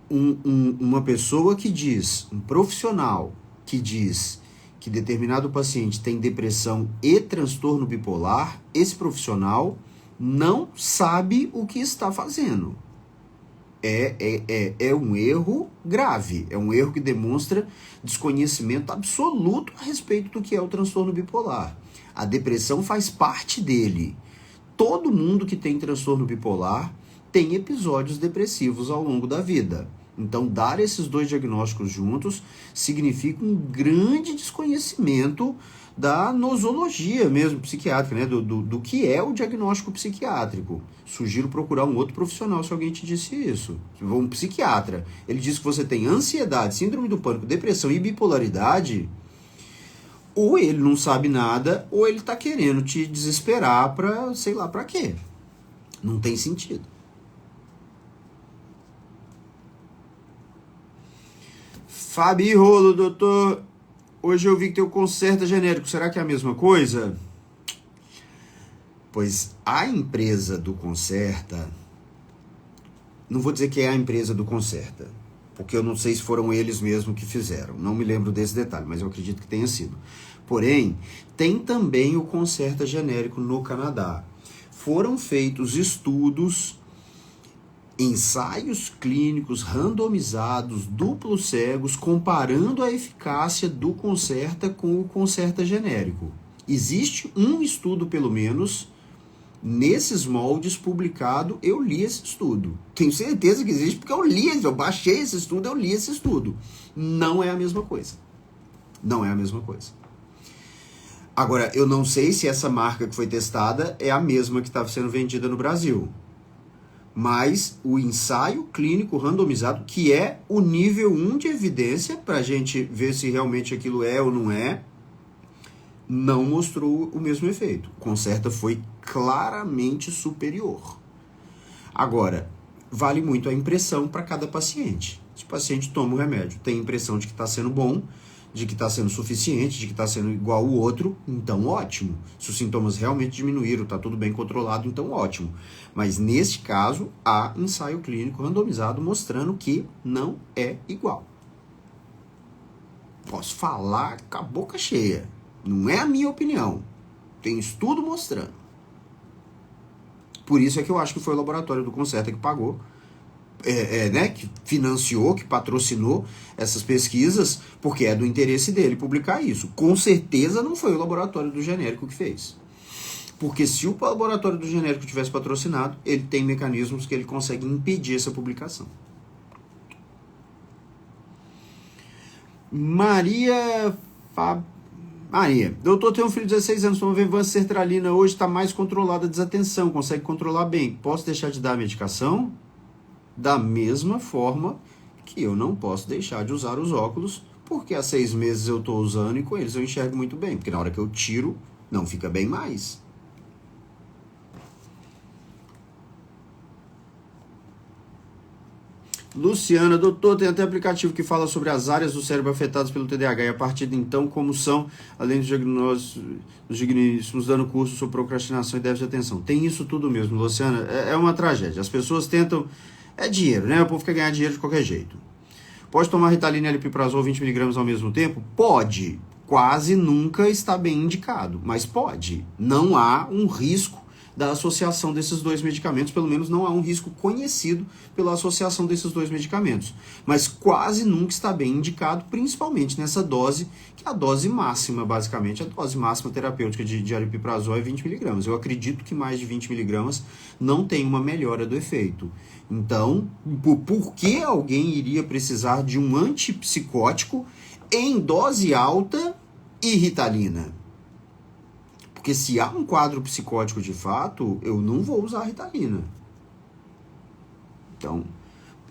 Uma pessoa que diz, um profissional que diz que determinado paciente tem depressão e transtorno bipolar, esse profissional não sabe o que está fazendo. É um erro grave, é um erro que demonstra desconhecimento absoluto a respeito do que é o transtorno bipolar. A depressão faz parte dele. Todo mundo que tem transtorno bipolar tem episódios depressivos ao longo da vida. Então, dar esses dois diagnósticos juntos significa um grande desconhecimento da nosologia mesmo psiquiátrica, né? do que é o diagnóstico psiquiátrico. Sugiro procurar um outro profissional se alguém te disse isso. Um psiquiatra, ele diz que você tem ansiedade, síndrome do pânico, depressão e bipolaridade, ou ele não sabe nada, ou ele está querendo te desesperar para sei lá para quê. Não tem sentido. Fabi Rolo, doutor, hoje eu vi que tem o Concerta genérico, será que é a mesma coisa? Pois a empresa do Concerta, não vou dizer que é a empresa do Concerta, porque eu não sei se foram eles mesmos que fizeram, não me lembro desse detalhe, mas eu acredito que tenha sido. Porém, tem também o Concerta genérico no Canadá. Foram feitos estudos, ensaios clínicos randomizados, duplos cegos, comparando a eficácia do Concerta com o Concerta genérico. Existe um estudo, pelo menos, nesses moldes publicado, eu li esse estudo. Tenho certeza que existe, porque eu baixei esse estudo, eu li esse estudo. Não é a mesma coisa. Não é a mesma coisa. Agora, eu não sei se essa marca que foi testada é a mesma que estava sendo vendida no Brasil. Mas o ensaio clínico randomizado, que é o nível 1 de evidência, para a gente ver se realmente aquilo é ou não é, não mostrou o mesmo efeito. O Concerta foi claramente superior. Agora, vale muito a impressão para cada paciente. Se o paciente toma o remédio, tem a impressão de que está sendo bom, de que está sendo suficiente, de que está sendo igual ao outro, então ótimo. Se os sintomas realmente diminuíram, está tudo bem controlado, então ótimo. Mas neste caso, há ensaio clínico randomizado mostrando que não é igual. Posso falar com a boca cheia. Não é a minha opinião. Tem estudo mostrando. Por isso é que eu acho que foi o laboratório do Concerta que pagou, né, que financiou, que patrocinou essas pesquisas, porque é do interesse dele publicar isso. Com certeza não foi o laboratório do genérico que fez. Porque se o laboratório do genérico tivesse patrocinado, ele tem mecanismos que ele consegue impedir essa publicação. Maria, doutor, tem um filho de 16 anos, toma Venvance sertralina, hoje está mais controlada a desatenção, consegue controlar bem. Posso deixar de dar a medicação? Da mesma forma que eu não posso deixar de usar os óculos, porque há 6 meses eu estou usando e com eles eu enxergo muito bem, porque na hora que eu tiro, não fica bem mais. Luciana, doutor, tem até aplicativo que fala sobre as áreas do cérebro afetadas pelo TDAH e a partir de então como são, além dos diagnósticos, dando curso sobre procrastinação e déficit de atenção. Tem isso tudo mesmo, Luciana, é uma tragédia. As pessoas tentam, é dinheiro, né? O povo quer ganhar dinheiro de qualquer jeito. Pode tomar Ritalina e Elipiprazol 20mg ao mesmo tempo? Pode, quase nunca está bem indicado, mas pode. Não há um risco da associação desses dois medicamentos, pelo menos não há um risco conhecido pela associação desses dois medicamentos. Mas quase nunca está bem indicado, principalmente nessa dose, que é a dose máxima, basicamente. A dose máxima terapêutica de aripiprazol é 20 mg. Eu acredito que mais de 20 mg não tem uma melhora do efeito. Então, por que alguém iria precisar de um antipsicótico em dose alta e Ritalina? Porque se há um quadro psicótico de fato, eu não vou usar a Ritalina. Então,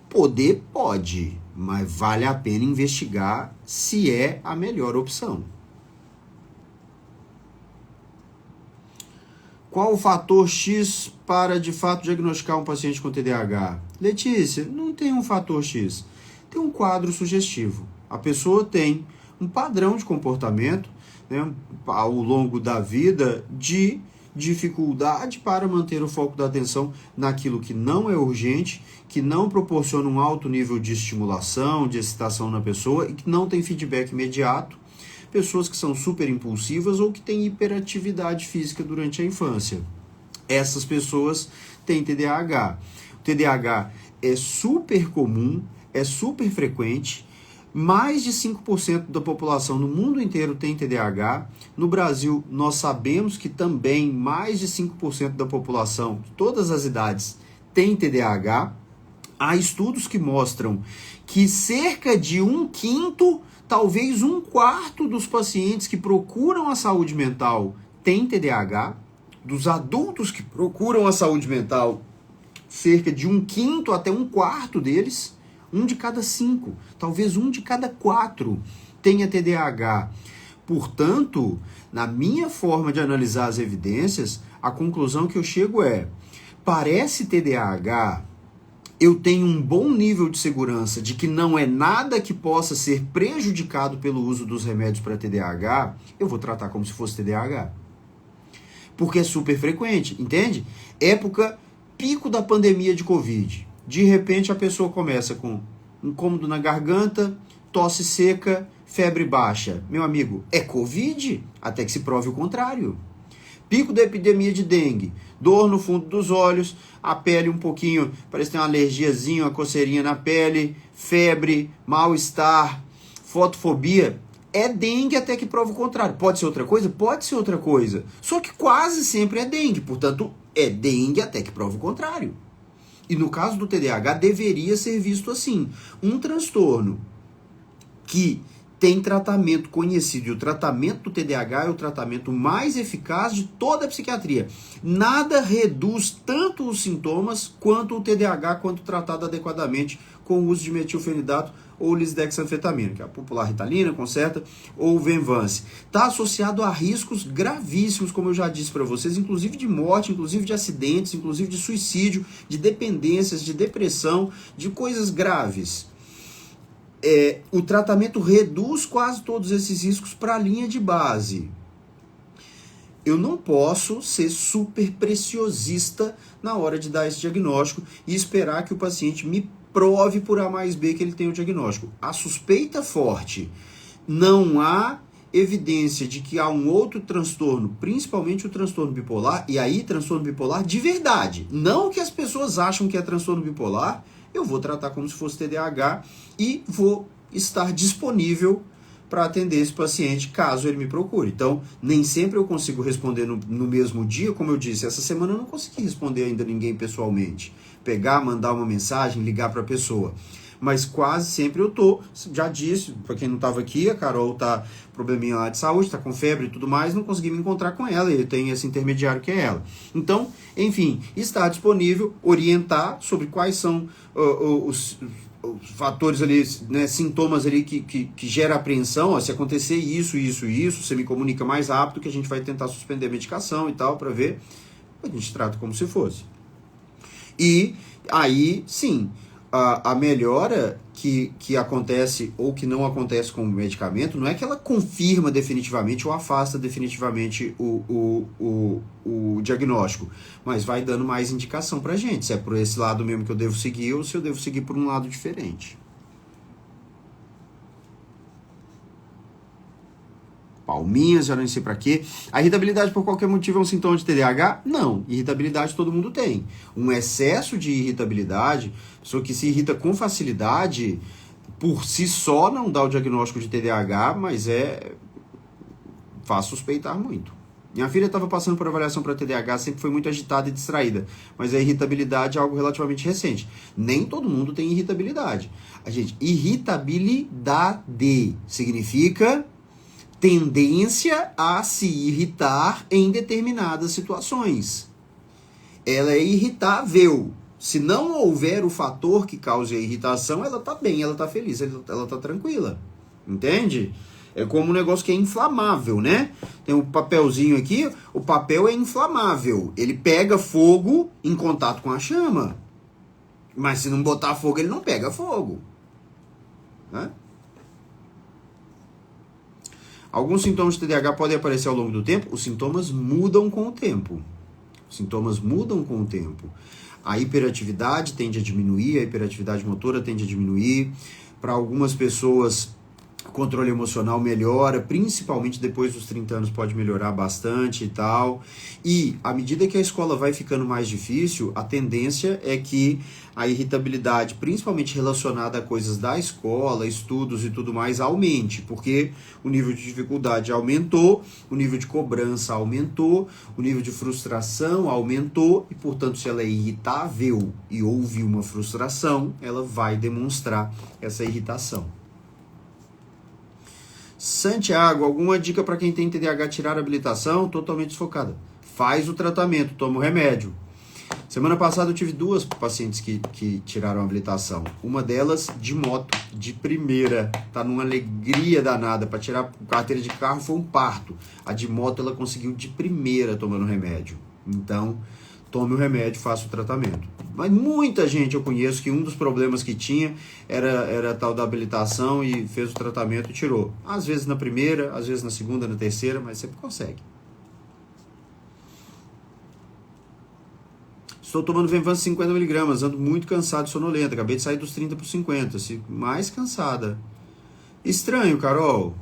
poder pode, mas vale a pena investigar se é a melhor opção. Qual o fator X para, de fato, diagnosticar um paciente com TDAH? Letícia, não tem um fator X. Tem um quadro sugestivo. A pessoa tem um padrão de comportamento, né, ao longo da vida, de dificuldade para manter o foco da atenção naquilo que não é urgente, que não proporciona um alto nível de estimulação, de excitação na pessoa e que não tem feedback imediato. Pessoas que são super impulsivas ou que têm hiperatividade física durante a infância. Essas pessoas têm TDAH. O TDAH é super comum, é super frequente. Mais de 5% da população no mundo inteiro tem TDAH. No Brasil, nós sabemos que também mais de 5% da população, de todas as idades, tem TDAH. Há estudos que mostram que cerca de 1/5, talvez 1/4 dos pacientes que procuram a saúde mental tem TDAH. Dos adultos que procuram a saúde mental, cerca de 1/5 até 1/4 deles, 1 de cada 5, talvez 1 de cada 4 tenha TDAH. Portanto, na minha forma de analisar as evidências, a conclusão que eu chego é: parece TDAH, eu tenho um bom nível de segurança de que não é nada que possa ser prejudicado pelo uso dos remédios para TDAH, eu vou tratar como se fosse TDAH. Porque é super frequente, entende? Época pico da pandemia de Covid. De repente a pessoa começa com incômodo na garganta, tosse seca, febre baixa. Meu amigo, é Covid? Até que se prove o contrário. Pico da epidemia de dengue, dor no fundo dos olhos, a pele um pouquinho, parece ter uma alergiazinha, uma coceirinha na pele, febre, mal-estar, fotofobia. É dengue até que prova o contrário. Pode ser outra coisa? Pode ser outra coisa. Só que quase sempre é dengue, portanto, é dengue até que prova o contrário. E no caso do TDAH, deveria ser visto assim. Um transtorno que tem tratamento conhecido, e o tratamento do TDAH é o tratamento mais eficaz de toda a psiquiatria. Nada reduz tanto os sintomas quanto o TDAH, quando tratado adequadamente com o uso de metilfenidato ou lisdexanfetamina, que é a popular Ritalina, Concerta ou Venvance. Está associado a riscos gravíssimos, como eu já disse para vocês, inclusive de morte, inclusive de acidentes, inclusive de suicídio, de dependências, de depressão, de coisas graves. O tratamento reduz quase todos esses riscos para a linha de base. Eu não posso ser super preciosista na hora de dar esse diagnóstico e esperar que o paciente me prove por A mais B que ele tem o diagnóstico. A suspeita forte, não há evidência de que há um outro transtorno, principalmente o transtorno bipolar, e aí transtorno bipolar de verdade, não que as pessoas acham que é transtorno bipolar, eu vou tratar como se fosse TDAH e vou estar disponível para atender esse paciente caso ele me procure. Então, nem sempre eu consigo responder no mesmo dia, como eu disse, essa semana eu não consegui responder ainda ninguém pessoalmente. Pegar, mandar uma mensagem, ligar para a pessoa. Mas quase sempre eu tô, já disse, para quem não estava aqui, a Carol tá probleminha lá de saúde, tá com febre e tudo mais, não consegui me encontrar com ela, e tem esse intermediário que é ela. Então, enfim, está disponível, orientar sobre quais são os fatores ali, né, sintomas ali que gera apreensão. Ó, se acontecer isso, você me comunica mais rápido que a gente vai tentar suspender a medicação e tal, para ver, a gente trata como se fosse. E aí, sim, a melhora que acontece ou que não acontece com o medicamento não é que ela confirma definitivamente ou afasta definitivamente o diagnóstico, mas vai dando mais indicação pra gente, se é por esse lado mesmo que eu devo seguir ou se eu devo seguir por um lado diferente. palminhas, já não sei pra quê. A irritabilidade por qualquer motivo é um sintoma de TDAH? Não, irritabilidade todo mundo tem. Um excesso de irritabilidade, pessoa que se irrita com facilidade, por si só não dá o diagnóstico de TDAH, mas faz suspeitar muito. Minha filha estava passando por avaliação para TDAH, sempre foi muito agitada e distraída, mas a irritabilidade é algo relativamente recente. Nem todo mundo tem irritabilidade. Irritabilidade significa tendência a se irritar em determinadas situações. Ela é irritável. Se não houver o fator que cause a irritação, ela está bem, ela está feliz, ela está tranquila. Entende? É como um negócio que é inflamável, né? Tem um papelzinho aqui, o papel é inflamável. Ele pega fogo em contato com a chama. Mas se não botar fogo, ele não pega fogo. Né? Alguns sintomas de TDAH podem aparecer ao longo do tempo. Os sintomas mudam com o tempo. A hiperatividade tende a diminuir, a hiperatividade motora tende a diminuir. Para algumas pessoas, o controle emocional melhora, principalmente depois dos 30 anos pode melhorar bastante e tal. E à medida que a escola vai ficando mais difícil, a tendência é que a irritabilidade, principalmente relacionada a coisas da escola, estudos e tudo mais, aumente, porque o nível de dificuldade aumentou, o nível de cobrança aumentou, o nível de frustração aumentou e, portanto, se ela é irritável e houve uma frustração, ela vai demonstrar essa irritação. Santiago, alguma dica para quem tem TDAH tirar a habilitação? Totalmente desfocada. Faz o tratamento, toma o remédio. Semana passada eu tive 2 pacientes que tiraram a habilitação. Uma delas de moto, de primeira. Tá numa alegria danada. Para tirar carteira de carro foi um parto. A de moto ela conseguiu de primeira tomando remédio. Então, tome o remédio, faça o tratamento. Mas muita gente eu conheço que um dos problemas que tinha era a tal da habilitação e fez o tratamento e tirou. Às vezes na primeira, às vezes na segunda, na terceira, mas sempre consegue. Estou tomando Venvanse 50 mg, ando muito cansado e sonolento. Acabei de sair dos 30 para os 50, mais cansada. Estranho, Carol.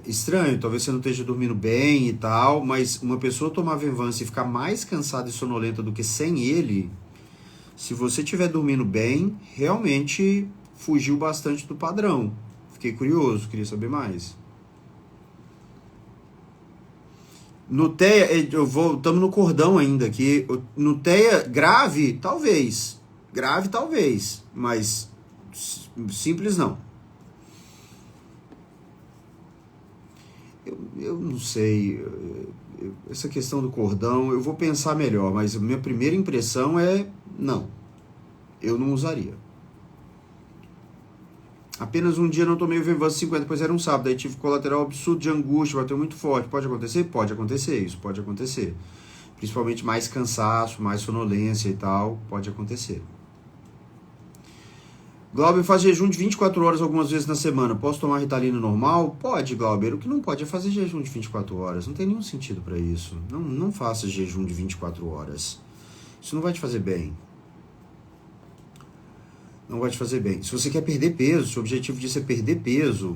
Estranho, talvez você não esteja dormindo bem e tal, mas uma pessoa tomar Venvanse e ficar mais cansada e sonolenta do que sem ele, se você estiver dormindo bem, realmente fugiu bastante do padrão. Fiquei curioso, queria saber mais. Nuteia, estamos no cordão ainda aqui. Nuteia grave, talvez. Grave, talvez, mas simples não. Eu não sei, essa questão do cordão, eu vou pensar melhor, mas a minha primeira impressão é não, eu não usaria. Apenas um dia não tomei o Venvanse 50, depois era um sábado, aí tive colateral absurdo de angústia, bateu muito forte. Pode acontecer? Pode acontecer, isso pode acontecer. Principalmente mais cansaço, mais sonolência e tal, pode acontecer. Glauber faz jejum de 24 horas algumas vezes na semana. Posso tomar Ritalina normal? Pode, Glauber. O que não pode é fazer jejum de 24 horas. Não tem nenhum sentido para isso. Não faça jejum de 24 horas. Isso não vai te fazer bem. Não vai te fazer bem. Se você quer perder peso, se o objetivo disso é perder peso,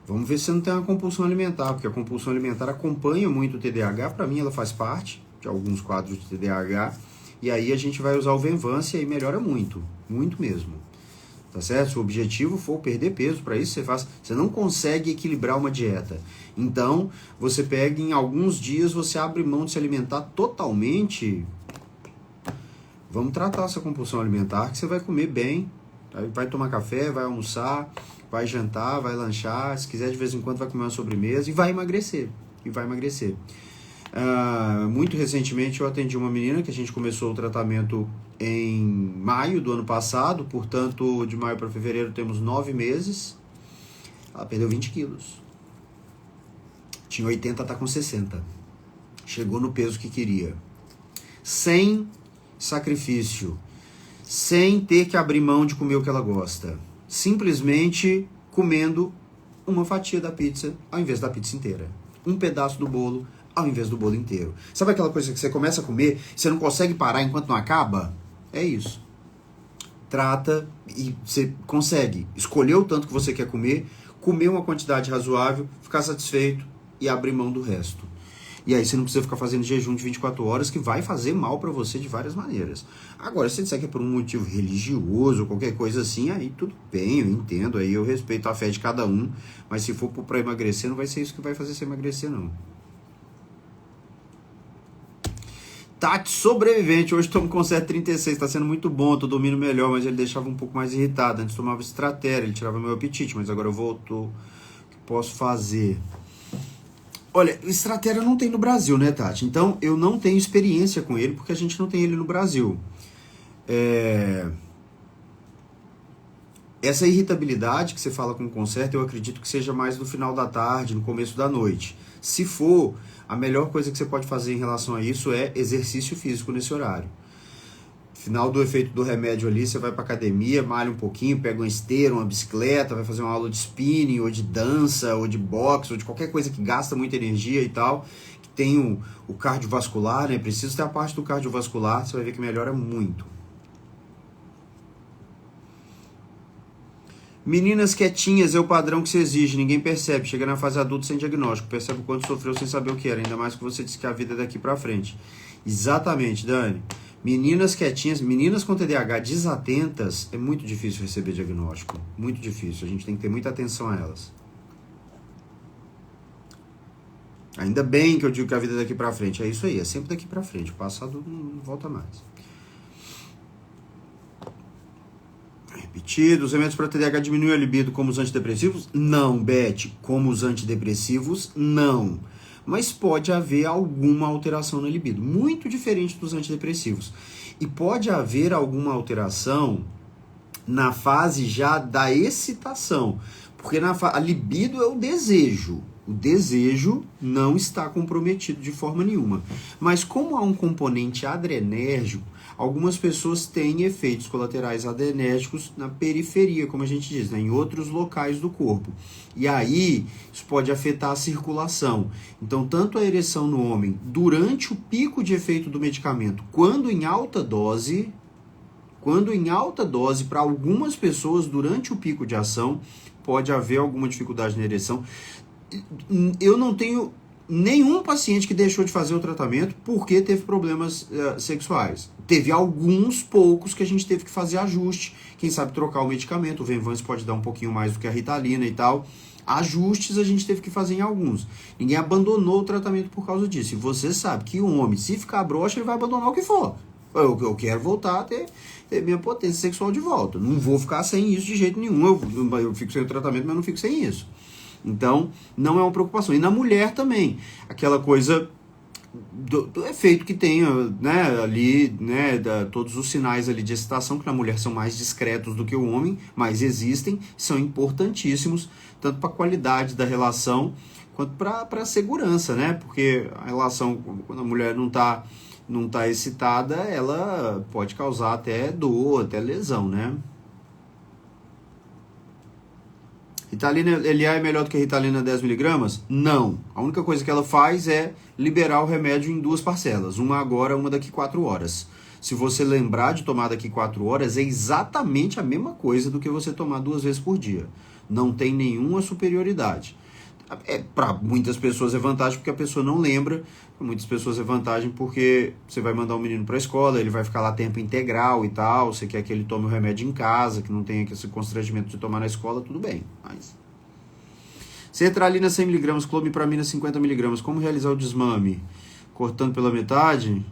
vamos ver se você não tem uma compulsão alimentar, porque a compulsão alimentar acompanha muito o TDAH. Para mim, ela faz parte de alguns quadros de TDAH. E aí a gente vai usar o Venvanse e aí melhora muito. Muito mesmo. Tá certo? Se o objetivo for perder peso, para isso você não consegue equilibrar uma dieta. Então, você pega em alguns dias, você abre mão de se alimentar totalmente. Vamos tratar essa compulsão alimentar, que você vai comer bem, vai tomar café, vai almoçar, vai jantar, vai lanchar, se quiser de vez em quando vai comer uma sobremesa e vai emagrecer. Muito recentemente eu atendi uma menina que a gente começou o tratamento em maio do ano passado, portanto de maio para fevereiro temos 9 meses, ela perdeu 20 quilos, tinha 80, tá com 60, chegou no peso que queria, sem sacrifício, sem ter que abrir mão de comer o que ela gosta, simplesmente comendo uma fatia da pizza ao invés da pizza inteira, um pedaço do bolo ao invés do bolo inteiro. Sabe aquela coisa que você começa a comer e você não consegue parar enquanto não acaba? É isso. Trata e você consegue escolher o tanto que você quer comer, comer uma quantidade razoável, ficar satisfeito e abrir mão do resto. E aí você não precisa ficar fazendo jejum de 24 horas, que vai fazer mal para você de várias maneiras. Agora, se você disser que é por um motivo religioso, qualquer coisa assim, aí tudo bem, eu entendo, aí eu respeito a fé de cada um, mas se for para emagrecer, não vai ser isso que vai fazer você emagrecer, não. Tati, sobrevivente, hoje tomo Concerto 36, tá sendo muito bom, tô dormindo melhor, mas ele deixava um pouco mais irritado. Antes tomava Stratéria, ele tirava meu apetite, mas agora eu voltou. O que posso fazer? Olha, Stratéria não tem no Brasil, né, Tati? Então eu não tenho experiência com ele, porque a gente não tem ele no Brasil. Essa irritabilidade que você fala com o Concerto, eu acredito que seja mais no final da tarde, no começo da noite. Se for, a melhor coisa que você pode fazer em relação a isso é exercício físico nesse horário. Final do efeito do remédio ali, você vai pra academia, malha um pouquinho, pega uma esteira, uma bicicleta, vai fazer uma aula de spinning, ou de dança, ou de boxe, ou de qualquer coisa que gasta muita energia e tal, que tem o cardiovascular, né? Precisa ter a parte do cardiovascular, você vai ver que melhora muito. Meninas quietinhas é o padrão que se exige, ninguém percebe, chega na fase adulta sem diagnóstico, percebe o quanto sofreu sem saber o que era, ainda mais que você disse que a vida é daqui pra frente. Exatamente, Dani. Meninas quietinhas, meninas com TDAH desatentas, é muito difícil receber diagnóstico, muito difícil, a gente tem que ter muita atenção a elas. Ainda bem que eu digo que a vida é daqui pra frente, é isso aí, é sempre daqui pra frente, o passado não volta mais. Repetido, os remédios para TDAH diminuem a libido como os antidepressivos? Não, Beth, como os antidepressivos, não. Mas pode haver alguma alteração na libido, muito diferente dos antidepressivos. E pode haver alguma alteração na fase já da excitação, porque a libido é o desejo. O desejo não está comprometido de forma nenhuma. Mas como há um componente adrenérgico, algumas pessoas têm efeitos colaterais adrenérgicos na periferia, como a gente diz, né, em outros locais do corpo. E aí, isso pode afetar a circulação. Então, tanto a ereção no homem, durante o pico de efeito do medicamento, quando em alta dose, para algumas pessoas, durante o pico de ação, pode haver alguma dificuldade na ereção. Eu não tenho nenhum paciente que deixou de fazer o tratamento porque teve problemas sexuais. Teve alguns poucos que a gente teve que fazer ajuste. Quem sabe trocar o medicamento. O Venvance pode dar um pouquinho mais do que a Ritalina e tal. Ajustes a gente teve que fazer em alguns. Ninguém abandonou o tratamento por causa disso. E você sabe que o homem, se ficar broxa, ele vai abandonar o que for. Eu quero voltar a ter minha potência sexual de volta. Não vou ficar sem isso de jeito nenhum. Eu fico sem o tratamento, mas não fico sem isso. Então, não é uma preocupação. E na mulher também, aquela coisa do efeito que tem, né, ali, né, todos os sinais ali de excitação, que na mulher são mais discretos do que o homem, mas existem, são importantíssimos, tanto para a qualidade da relação, quanto para a segurança, né, porque a relação, quando a mulher não tá excitada, ela pode causar até dor, até lesão, né. Ritalina LA é melhor do que a Ritalina 10mg? Não. A única coisa que ela faz é liberar o remédio em duas parcelas. Uma agora, uma daqui 4 horas. Se você lembrar de tomar daqui 4 horas, é exatamente a mesma coisa do que você tomar 2 vezes por dia. Não tem nenhuma superioridade. Para muitas pessoas é vantagem porque a pessoa não lembra. Para muitas pessoas é vantagem porque você vai mandar um menino para a escola, ele vai ficar lá tempo integral e tal. Você quer que ele tome o remédio em casa, que não tenha esse constrangimento de tomar na escola, tudo bem. Mas sertralina 100mg, clomipramina 50mg. Como realizar o desmame? Cortando pela metade?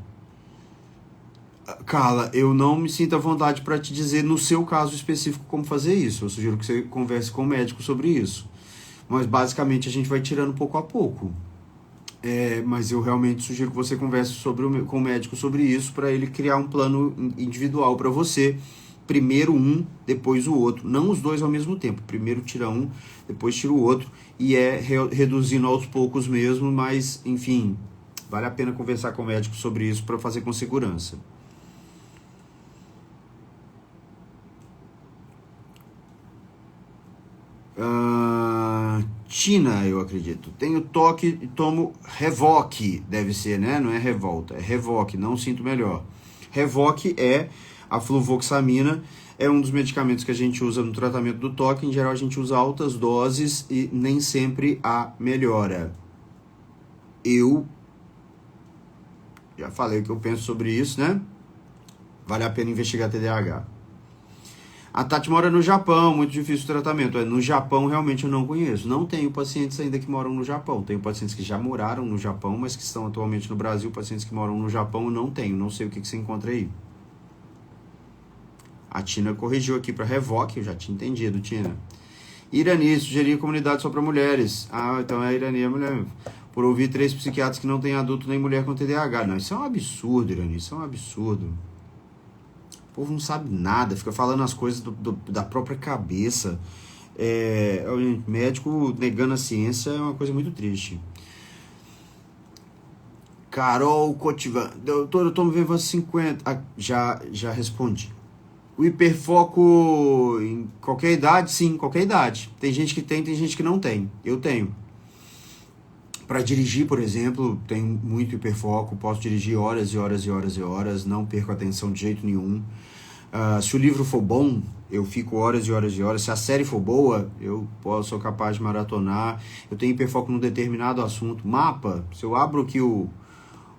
Carla, eu não me sinto à vontade para te dizer no seu caso específico como fazer isso. Eu sugiro que você converse com o médico sobre isso. Mas basicamente a gente vai tirando pouco a pouco. Mas eu realmente sugiro que você converse com o médico sobre isso para ele criar um plano individual para você. Primeiro um, depois o outro. Não os dois ao mesmo tempo. Primeiro tira um, depois tira o outro. E reduzindo aos poucos mesmo, mas enfim, vale a pena conversar com o médico sobre isso para fazer com segurança. Tina, eu acredito. Tenho toque e tomo Revoque, deve ser, né? Não é Revolta, é Revoque, não sinto melhor. Revoque é a fluvoxamina. É um dos medicamentos que a gente usa no tratamento do toque. Em geral, a gente usa altas doses e nem sempre há melhora. Eu já falei o que eu penso sobre isso, né? Vale a pena investigar TDAH. A Tati mora no Japão, muito difícil o tratamento. No Japão, realmente, eu não conheço. Não tenho pacientes ainda que moram no Japão. Tenho pacientes que já moraram no Japão, mas que estão atualmente no Brasil. Pacientes que moram no Japão, eu não tenho. Não sei o que você encontra aí. A Tina corrigiu aqui para revoque. Eu já tinha entendido, Tina. Irani, sugerir comunidade só para mulheres. Ah, então a Irani é mulher. Por ouvir 3 psiquiatras que não tem adulto nem mulher com TDAH. Não, isso é um absurdo, Irani. Isso é um absurdo. O povo não sabe nada, fica falando as coisas da própria cabeça. O médico negando a ciência é uma coisa muito triste. Carol Cotivan, doutor, eu tomo Venvan 50. Já respondi. O hiperfoco em qualquer idade, sim, qualquer idade. Tem gente que tem gente que não tem. Eu tenho. Para dirigir, por exemplo, tenho muito hiperfoco, posso dirigir horas e horas e horas e horas, não perco a atenção de jeito nenhum. Se o livro for bom, eu fico horas e horas e horas. Se a série for boa, sou capaz de maratonar. Eu tenho hiperfoco num determinado assunto. Mapa, se eu abro aqui o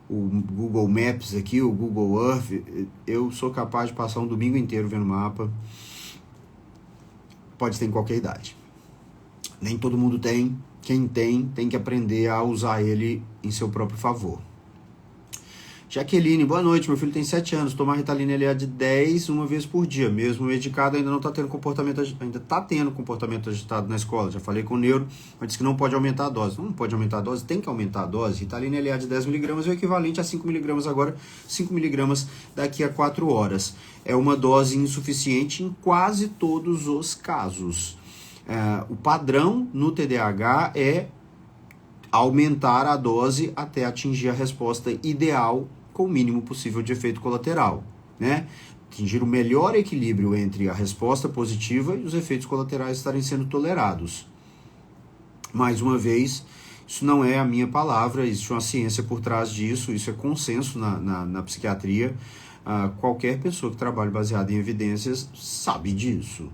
Google Maps, aqui, o Google Earth, eu sou capaz de passar um domingo inteiro vendo mapa. Pode ter em qualquer idade. Nem todo mundo tem. Quem tem que aprender a usar ele em seu próprio favor. Jaqueline, boa noite, meu filho tem 7 anos, tomar Ritalina LA de 10 uma vez por dia, mesmo medicado, ainda não está tendo comportamento agitado na escola. Já falei com o neuro, mas disse que não pode aumentar a dose. Não pode aumentar a dose, tem que aumentar a dose. Ritalina LA de 10mg é o equivalente a 5mg agora, 5mg daqui a 4 horas. É uma dose insuficiente em quase todos os casos. O padrão no TDAH é aumentar a dose até atingir a resposta ideal com o mínimo possível de efeito colateral, né? Atingir o melhor equilíbrio entre a resposta positiva e os efeitos colaterais estarem sendo tolerados. Mais uma vez, isso não é a minha palavra, existe uma ciência por trás disso, isso é consenso na psiquiatria. Qualquer pessoa que trabalhe baseada em evidências sabe disso.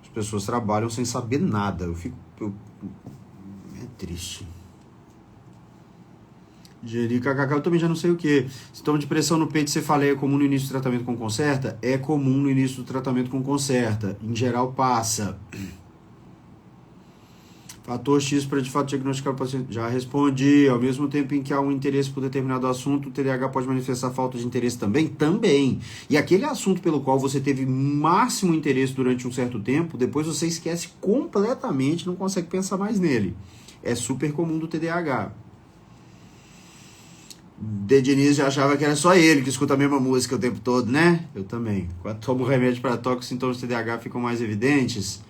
As pessoas trabalham sem saber nada. É triste. Eu também já não sei o que. Sintoma de pressão no peito, você falei, é comum no início do tratamento com Concerta? É comum no início do tratamento com Concerta. Em geral, passa. Fator X para de fato diagnosticar o paciente. Já respondi. Ao mesmo tempo em que há um interesse por determinado assunto, o TDAH pode manifestar falta de interesse também? Também. E aquele assunto pelo qual você teve máximo interesse durante um certo tempo, depois você esquece completamente, não consegue pensar mais nele. É super comum do TDAH. De Diniz já achava que era só ele que escuta a mesma música o tempo todo, né? Eu também. Quando tomo remédio para toque, os sintomas do TDAH ficam mais evidentes.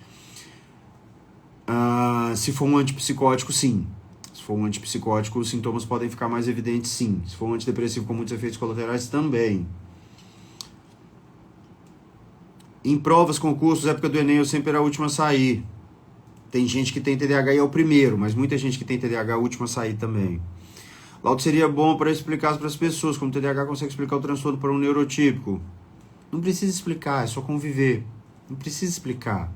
Se for um antipsicótico, sim. Se for um antipsicótico, os sintomas podem ficar mais evidentes, sim. Se for um antidepressivo com muitos efeitos colaterais, também. Em provas, concursos, época do Enem, eu sempre era a última a sair. Tem gente que tem TDAH e é o primeiro, mas muita gente que tem TDAH é a última a sair também. Laudo seria bom para explicar para as pessoas como o TDAH consegue explicar o transtorno para um neurotípico. Não precisa explicar, é só conviver. Não precisa explicar.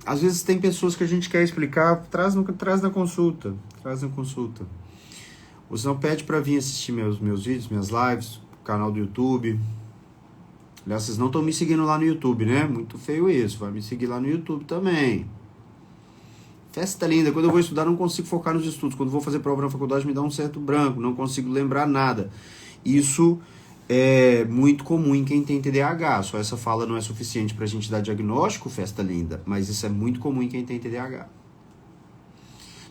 Às vezes tem pessoas que a gente quer explicar, traz na consulta. Traz na consulta. Você não pede para vir assistir meus vídeos, minhas lives, canal do YouTube. Aliás, vocês não estão me seguindo lá no YouTube, né? Muito feio isso. Vai me seguir lá no YouTube também. Festa linda, quando eu vou estudar não consigo focar nos estudos, quando vou fazer prova na faculdade me dá um certo branco, não consigo lembrar nada. Isso é muito comum em quem tem TDAH, só essa fala não é suficiente para a gente dar diagnóstico, festa linda, mas isso é muito comum em quem tem TDAH.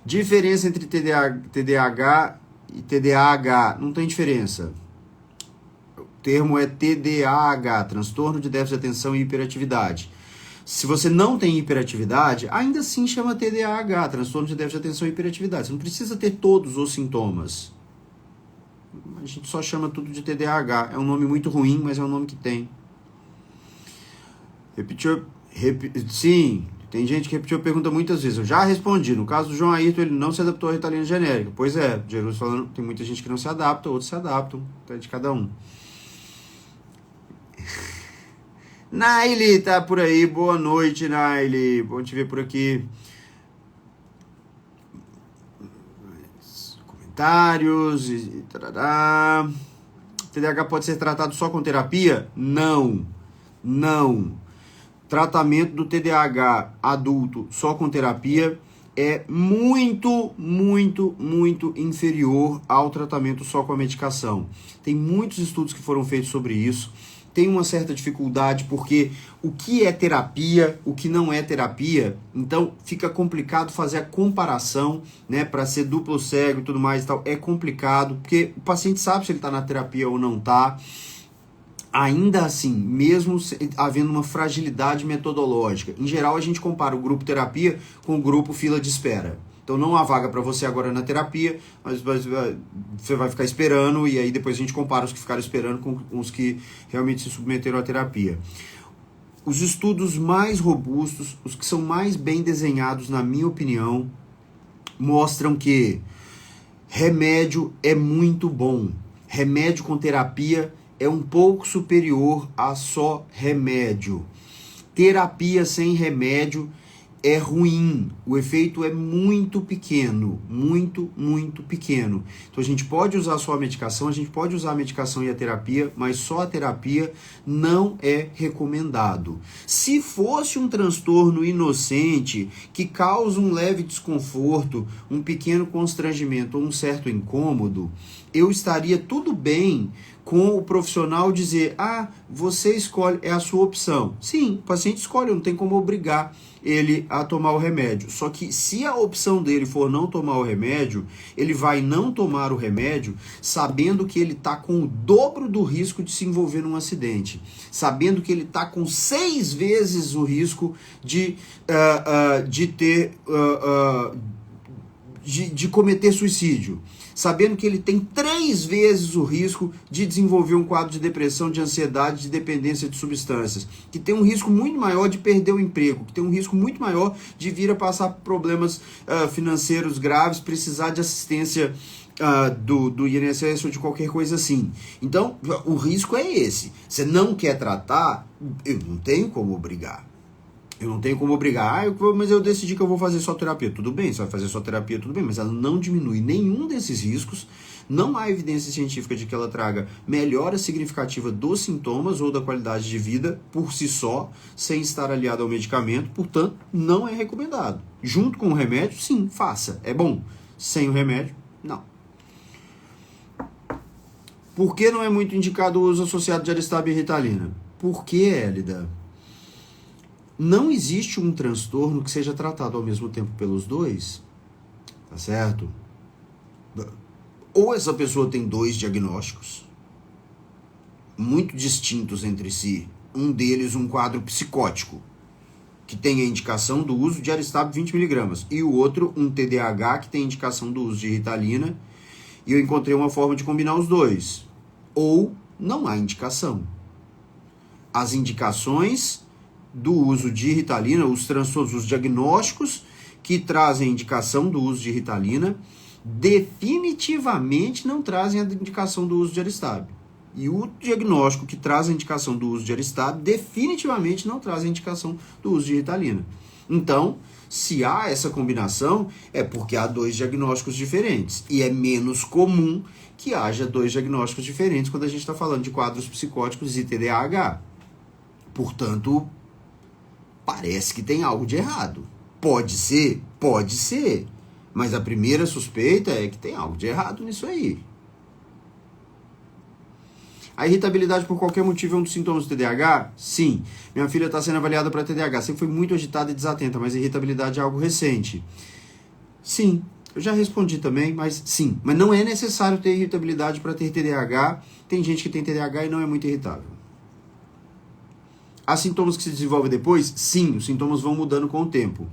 Diferença entre TDAH e TDAH, não tem diferença. O termo é TDAH, transtorno de déficit de atenção e hiperatividade. Se você não tem hiperatividade, ainda assim chama TDAH, transtorno de déficit de atenção e hiperatividade. Você não precisa ter todos os sintomas. A gente só chama tudo de TDAH. É um nome muito ruim, mas é um nome que tem. Sim, Tem gente que repetiu a pergunta muitas vezes. Eu já respondi. No caso do João Ayrton, ele não se adaptou à Ritalina genérica. Pois é, Jesus falando, tem muita gente que não se adapta, outros se adaptam. É de cada um. Naile tá por aí. Boa noite, Naile. Bom te ver por aqui. Comentários e tarará. TDAH pode ser tratado só com terapia? Não. Tratamento do TDAH adulto só com terapia é muito inferior ao tratamento só com a medicação. Tem muitos estudos que foram feitos sobre isso. Tem uma certa dificuldade porque o que é terapia, o que não é terapia, então fica complicado fazer a comparação, né, para ser duplo cego e tudo mais e tal, é complicado, porque o paciente sabe se ele está na terapia ou não está. Ainda assim, mesmo havendo uma fragilidade metodológica, em geral a gente compara o grupo terapia com o grupo fila de espera. Então não há vaga para você agora na terapia, mas você vai ficar esperando e aí depois a gente compara os que ficaram esperando com os que realmente se submeteram à terapia. Os estudos mais robustos, os que são mais bem desenhados, na minha opinião, mostram que remédio é muito bom. Remédio com terapia é um pouco superior a só remédio. Terapia sem remédio é ruim, o efeito é muito pequeno, muito pequeno. Então a gente pode usar só a medicação, a gente pode usar a medicação e a terapia, mas só a terapia não é recomendado. Se fosse um transtorno inocente que causa um leve desconforto, um pequeno constrangimento ou um certo incômodo, eu estaria tudo bem com o profissional dizer, você escolhe, é a sua opção. Sim, o paciente escolhe, não tem como obrigar ele a tomar o remédio. Só que se a opção dele for não tomar o remédio, ele vai não tomar o remédio sabendo que ele está com o dobro do risco de se envolver num acidente. Sabendo que ele está com 6 vezes o risco de cometer suicídio. Sabendo que ele tem 3 vezes o risco de desenvolver um quadro de depressão, de ansiedade, de dependência de substâncias, que tem um risco muito maior de perder o emprego, que tem um risco muito maior de vir a passar por problemas financeiros graves, precisar de assistência do INSS ou de qualquer coisa assim. Então, o risco é esse. Você não quer tratar, eu não tenho como obrigar. Eu não tenho como obrigar, mas eu decidi que eu vou fazer só terapia. Tudo bem, você vai fazer só terapia, tudo bem, mas ela não diminui nenhum desses riscos. Não há evidência científica de que ela traga melhora significativa dos sintomas ou da qualidade de vida por si só, sem estar aliada ao medicamento, portanto, não é recomendado. Junto com o remédio, sim, faça, é bom. Sem o remédio, não. Por que não é muito indicado o uso associado de Aristab e Ritalina? Por que, Hélida? Não existe um transtorno que seja tratado ao mesmo tempo pelos dois, tá certo? Ou essa pessoa tem 2 diagnósticos muito distintos entre si, um deles um quadro psicótico, que tem a indicação do uso de Aristab 20mg, e o outro um TDAH que tem a indicação do uso de Ritalina, e eu encontrei uma forma de combinar os dois. Ou não há indicação. As indicações do uso de Ritalina, os transtornos, os diagnósticos que trazem a indicação do uso de Ritalina, definitivamente não trazem a indicação do uso de Aristab. E o diagnóstico que traz a indicação do uso de Aristab, definitivamente não traz a indicação do uso de Ritalina. Então, se há essa combinação, é porque há 2 diagnósticos diferentes. E é menos comum que haja 2 diagnósticos diferentes quando a gente está falando de quadros psicóticos e TDAH. Portanto, parece que tem algo de errado. Pode ser, mas a primeira suspeita é que tem algo de errado nisso aí. A irritabilidade por qualquer motivo é um dos sintomas do TDAH? Sim. Minha filha está sendo avaliada para TDAH. Sempre foi muito agitada e desatenta, mas a irritabilidade é algo recente. Sim. Eu já respondi também, mas sim. Mas não é necessário ter irritabilidade para ter TDAH. Tem gente que tem TDAH e não é muito irritável. Há sintomas que se desenvolvem depois? Sim, os sintomas vão mudando com o tempo.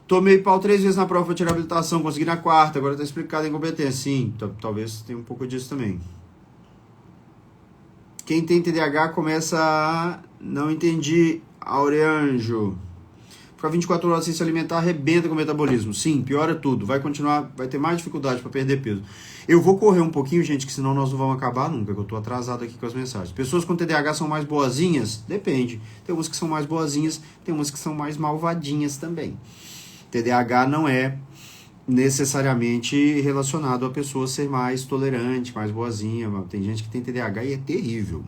Tomei pau 3 vezes na prova para tirar habilitação, consegui na 4ª, agora está explicado a incompetência. Sim, talvez tenha um pouco disso também. Quem tem TDAH começa a... Não entendi, Aureanjo. ficar 24 horas sem se alimentar, arrebenta com o metabolismo. Sim, piora tudo. Vai continuar, vai ter mais dificuldade para perder peso. Eu vou correr um pouquinho, gente, que senão nós não vamos acabar nunca, que eu tô atrasado aqui com as mensagens. Pessoas com TDAH são mais boazinhas? Depende. Tem umas que são mais boazinhas, tem umas que são mais malvadinhas também. TDAH não é necessariamente relacionado a pessoa ser mais tolerante, mais boazinha. Tem gente que tem TDAH e é terrível.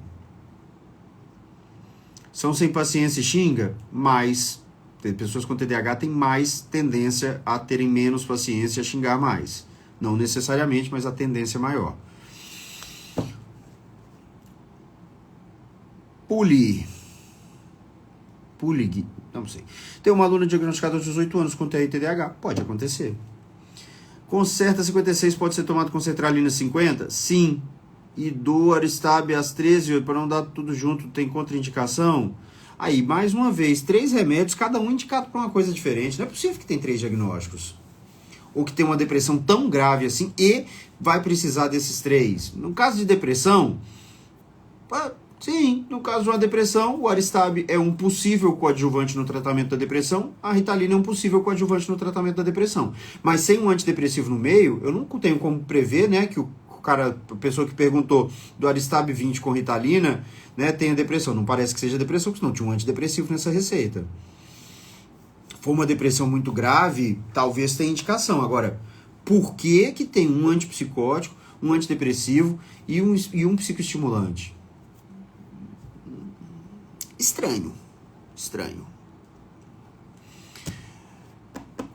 São sem paciência e xinga, mas pessoas com TDAH têm mais tendência a terem menos paciência e a xingar mais. Não necessariamente, mas a tendência é maior. Pulig, não sei. Tem uma aluna diagnosticada aos 18 anos com TI e TDAH? Pode acontecer. Concerta 56 pode ser tomado com sertralina 50? Sim. E do Aristab às 13, para não dar tudo junto, tem contraindicação? Aí, mais uma vez, 3 remédios, cada um indicado para uma coisa diferente. Não é possível que tem 3 diagnósticos. Ou que tem uma depressão tão grave assim e vai precisar desses 3. No caso de depressão, sim, no caso de uma depressão, o Aristab é um possível coadjuvante no tratamento da depressão, a Ritalina é um possível coadjuvante no tratamento da depressão. Mas sem um antidepressivo no meio, eu não tenho como prever, né, que a pessoa que perguntou do Aristab 20 com Ritalina, né, tenha depressão. Não parece que seja depressão, porque senão tinha um antidepressivo nessa receita. For uma depressão muito grave, talvez tenha indicação. Agora, por que que tem um antipsicótico, um antidepressivo e um psicoestimulante? Estranho.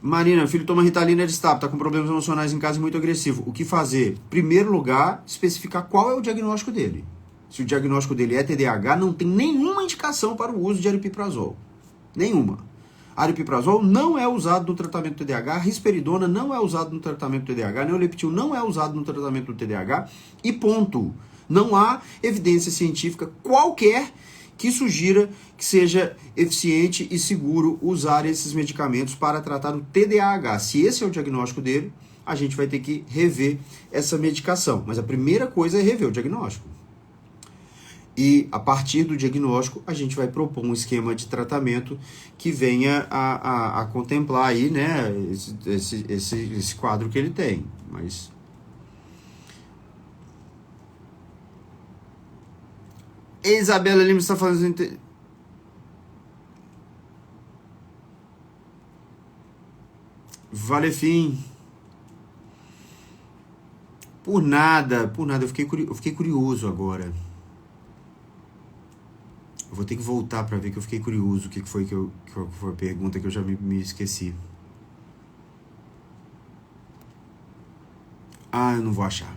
Marina, filho toma Ritalina Aristab, tá com problemas emocionais em casa e muito agressivo. O que fazer? Primeiro lugar, especificar qual é o diagnóstico dele. Se o diagnóstico dele é TDAH, não tem nenhuma indicação para o uso de aripiprazol. Nenhuma. Aripiprazol não é usado no tratamento do TDAH, risperidona não é usado no tratamento do TDAH, neuleptil não é usado no tratamento do TDAH e ponto. Não há evidência científica qualquer que sugira que seja eficiente e seguro usar esses medicamentos para tratar o TDAH. Se esse é o diagnóstico dele, a gente vai ter que rever essa medicação. Mas a primeira coisa é rever o diagnóstico. E, a partir do diagnóstico, a gente vai propor um esquema de tratamento que venha a contemplar aí, né, esse quadro que ele tem. Mas... Isabela Lima está falando... Valefim. Por nada. Eu fiquei curioso agora. Eu vou ter que voltar para ver que eu fiquei curioso. O que foi a pergunta que eu já me esqueci. Ah, eu não vou achar.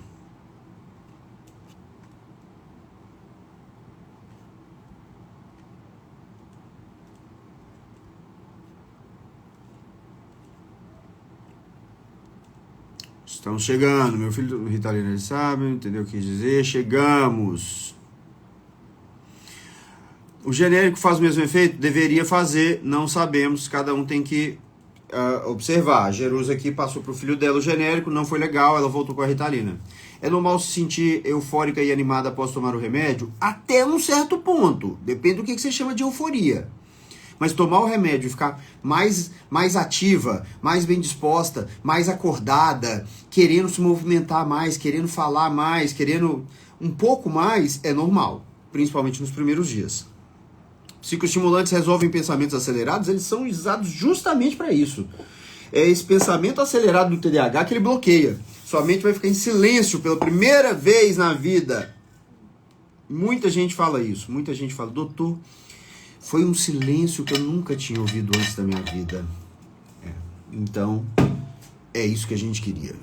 Estamos chegando. Meu filho do Ritalina, ele sabe, entendeu o que quis dizer. Chegamos. O genérico faz o mesmo efeito? Deveria fazer, não sabemos, cada um tem que observar. A Jerusa aqui passou para o filho dela o genérico, não foi legal, ela voltou com a Ritalina. É normal se sentir eufórica e animada após tomar o remédio? Até um certo ponto, depende do que você chama de euforia. Mas tomar o remédio e ficar mais ativa, mais bem disposta, mais acordada, querendo se movimentar mais, querendo falar mais, querendo um pouco mais, é normal, principalmente nos primeiros dias. Psicoestimulantes resolvem pensamentos acelerados, eles são usados justamente para isso. É esse pensamento acelerado do TDAH que ele bloqueia. Sua mente vai ficar em silêncio pela primeira vez na vida. Muita gente fala isso. Muita gente fala, doutor, foi um silêncio que eu nunca tinha ouvido antes da minha vida. Então, é isso que a gente queria.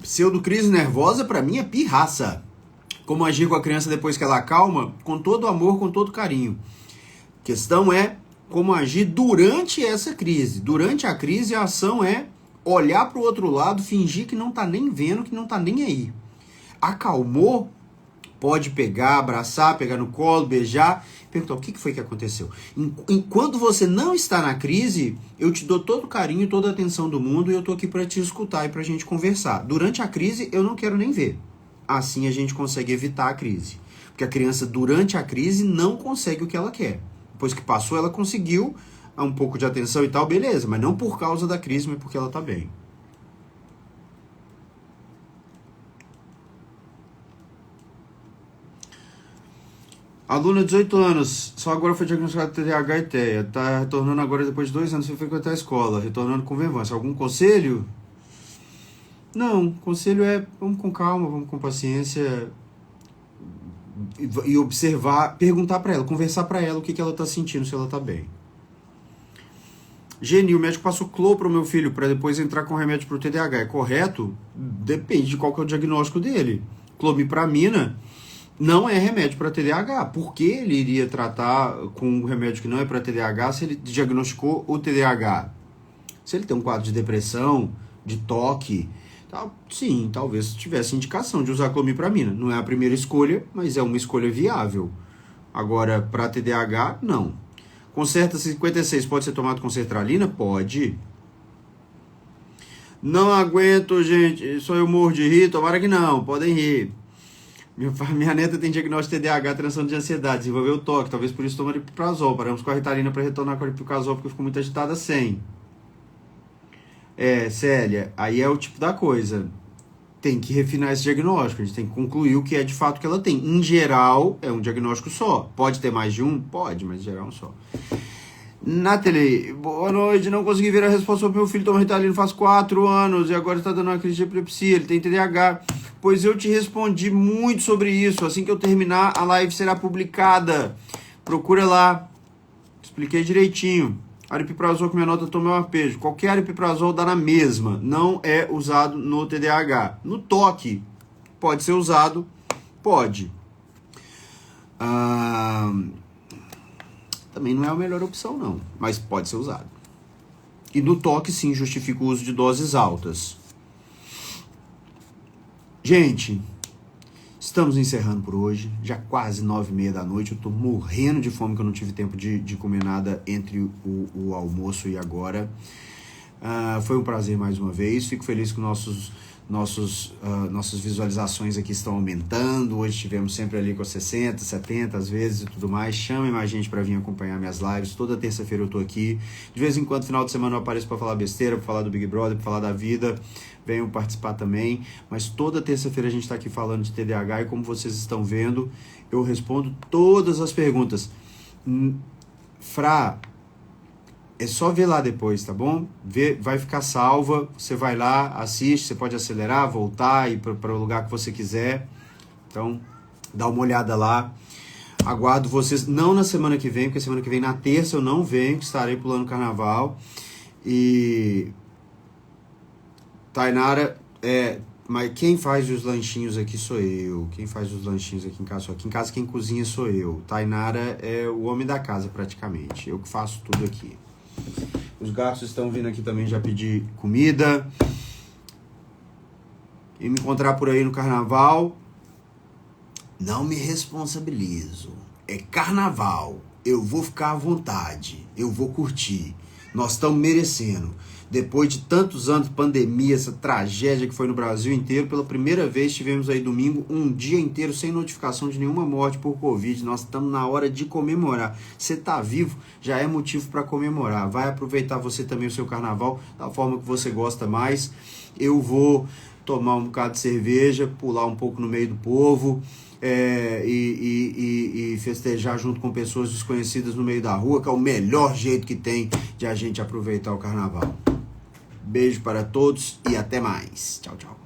Pseudocrise nervosa, pra mim, é pirraça. Como agir com a criança depois que ela acalma? Com todo amor, com todo carinho. A questão é como agir durante essa crise. Durante a crise, a ação é olhar para o outro lado, fingir que não tá nem vendo, que não tá nem aí. Acalmou, pode pegar, abraçar, pegar no colo, beijar, perguntar o que foi que aconteceu. Enquanto você não está na crise, eu te dou todo o carinho e toda a atenção do mundo e eu tô aqui para te escutar e pra gente conversar. Durante a crise, eu não quero nem ver. Assim a gente consegue evitar a crise. Porque a criança, durante a crise, não consegue o que ela quer. Depois que passou, ela conseguiu um pouco de atenção e tal, beleza, mas não por causa da crise, mas porque ela tá bem. Aluna de 18 anos, só agora foi diagnosticado TDAH e TEA. Tá retornando agora depois de 2 anos sem frequentar a escola, retornando com veemância. Algum conselho? Não, conselho é vamos com calma, vamos com paciência e observar, perguntar pra ela, conversar pra ela o que ela tá sentindo, se ela tá bem. Genil, o médico passou clô pro meu filho para depois entrar com remédio pro TDAH. É correto? Depende de qual que é o diagnóstico dele. Clomipramina não é remédio para TDAH. Por que ele iria tratar com um remédio que não é para TDAH se ele diagnosticou o TDAH? Se ele tem um quadro de depressão, de toque, sim, talvez tivesse indicação de usar clomipramina. Não é a primeira escolha, mas é uma escolha viável. Agora, para TDAH, não. Concerta 56 pode ser tomado com sertralina? Pode. Não aguento, gente. Só eu morro de rir. Tomara que não. Podem rir. Minha neta tem diagnóstico de TDAH, transtorno de ansiedade. Desenvolveu o toque. Talvez por isso toma aripiprazol. Paramos com a Ritalina para retornar com a aripiprazol porque ficou muito agitada sem. Célia, aí é o tipo da coisa. Tem que refinar esse diagnóstico. A gente tem que concluir o que é de fato que ela tem. Em geral, é um diagnóstico só. Pode ter mais de um? Pode, mas em geral é um só. Nathalie, boa noite. Não consegui ver a resposta para meu filho toma Ritalina faz 4 anos e agora está dando uma crise de epilepsia. Ele tem TDAH. Pois eu te respondi muito sobre isso. Assim que eu terminar, a live será publicada. Procura lá. Expliquei direitinho. Aripiprazol que minha nota toma é um arpejo. Qualquer aripiprazol dá na mesma. Não é usado no TDAH. No toque, pode ser usado? Pode. Também não é a melhor opção, não. Mas pode ser usado. E no toque, sim, justifica o uso de doses altas. Gente, estamos encerrando por hoje. Já quase 9h30 da noite. Eu tô morrendo de fome, que eu não tive tempo de comer nada entre o almoço e agora. Foi um prazer mais uma vez. Fico feliz que nossas visualizações aqui estão aumentando. Hoje tivemos sempre ali com 60, 70 às vezes e tudo mais. Chamem mais gente para vir acompanhar minhas lives. Toda terça-feira eu tô aqui. De vez em quando, final de semana, eu apareço para falar besteira, para falar do Big Brother, para falar da vida. Venham participar também. Mas toda terça-feira a gente está aqui falando de TDAH e como vocês estão vendo, eu respondo todas as perguntas. Fra, é só ver lá depois, tá bom? Vai ficar salva, você vai lá, assiste, você pode acelerar, voltar, ir para o lugar que você quiser. Então, dá uma olhada lá. Aguardo vocês, não na semana que vem, porque semana que vem, na terça, eu não venho, que estarei pulando o carnaval. E Tainara, mas quem faz os lanchinhos aqui sou eu. Quem faz os lanchinhos aqui em casa sou eu. Aqui em casa quem cozinha sou eu. Tainara é o homem da casa praticamente. Eu que faço tudo aqui. Os gatos estão vindo aqui também já pedir comida. E me encontrar por aí no carnaval, não me responsabilizo. É carnaval. Eu vou ficar à vontade. Eu vou curtir. Nós estamos merecendo. Depois de tantos anos de pandemia, essa tragédia que foi no Brasil inteiro, pela primeira vez tivemos aí domingo um dia inteiro sem notificação de nenhuma morte por Covid. Nós estamos na hora de comemorar. Você está vivo, já é motivo para comemorar. Vai aproveitar você também o seu carnaval da forma que você gosta mais. Eu vou tomar um bocado de cerveja, pular um pouco no meio do povo, e festejar junto com pessoas desconhecidas no meio da rua, que é o melhor jeito que tem de a gente aproveitar o carnaval. Beijo para todos e até mais. Tchau, tchau.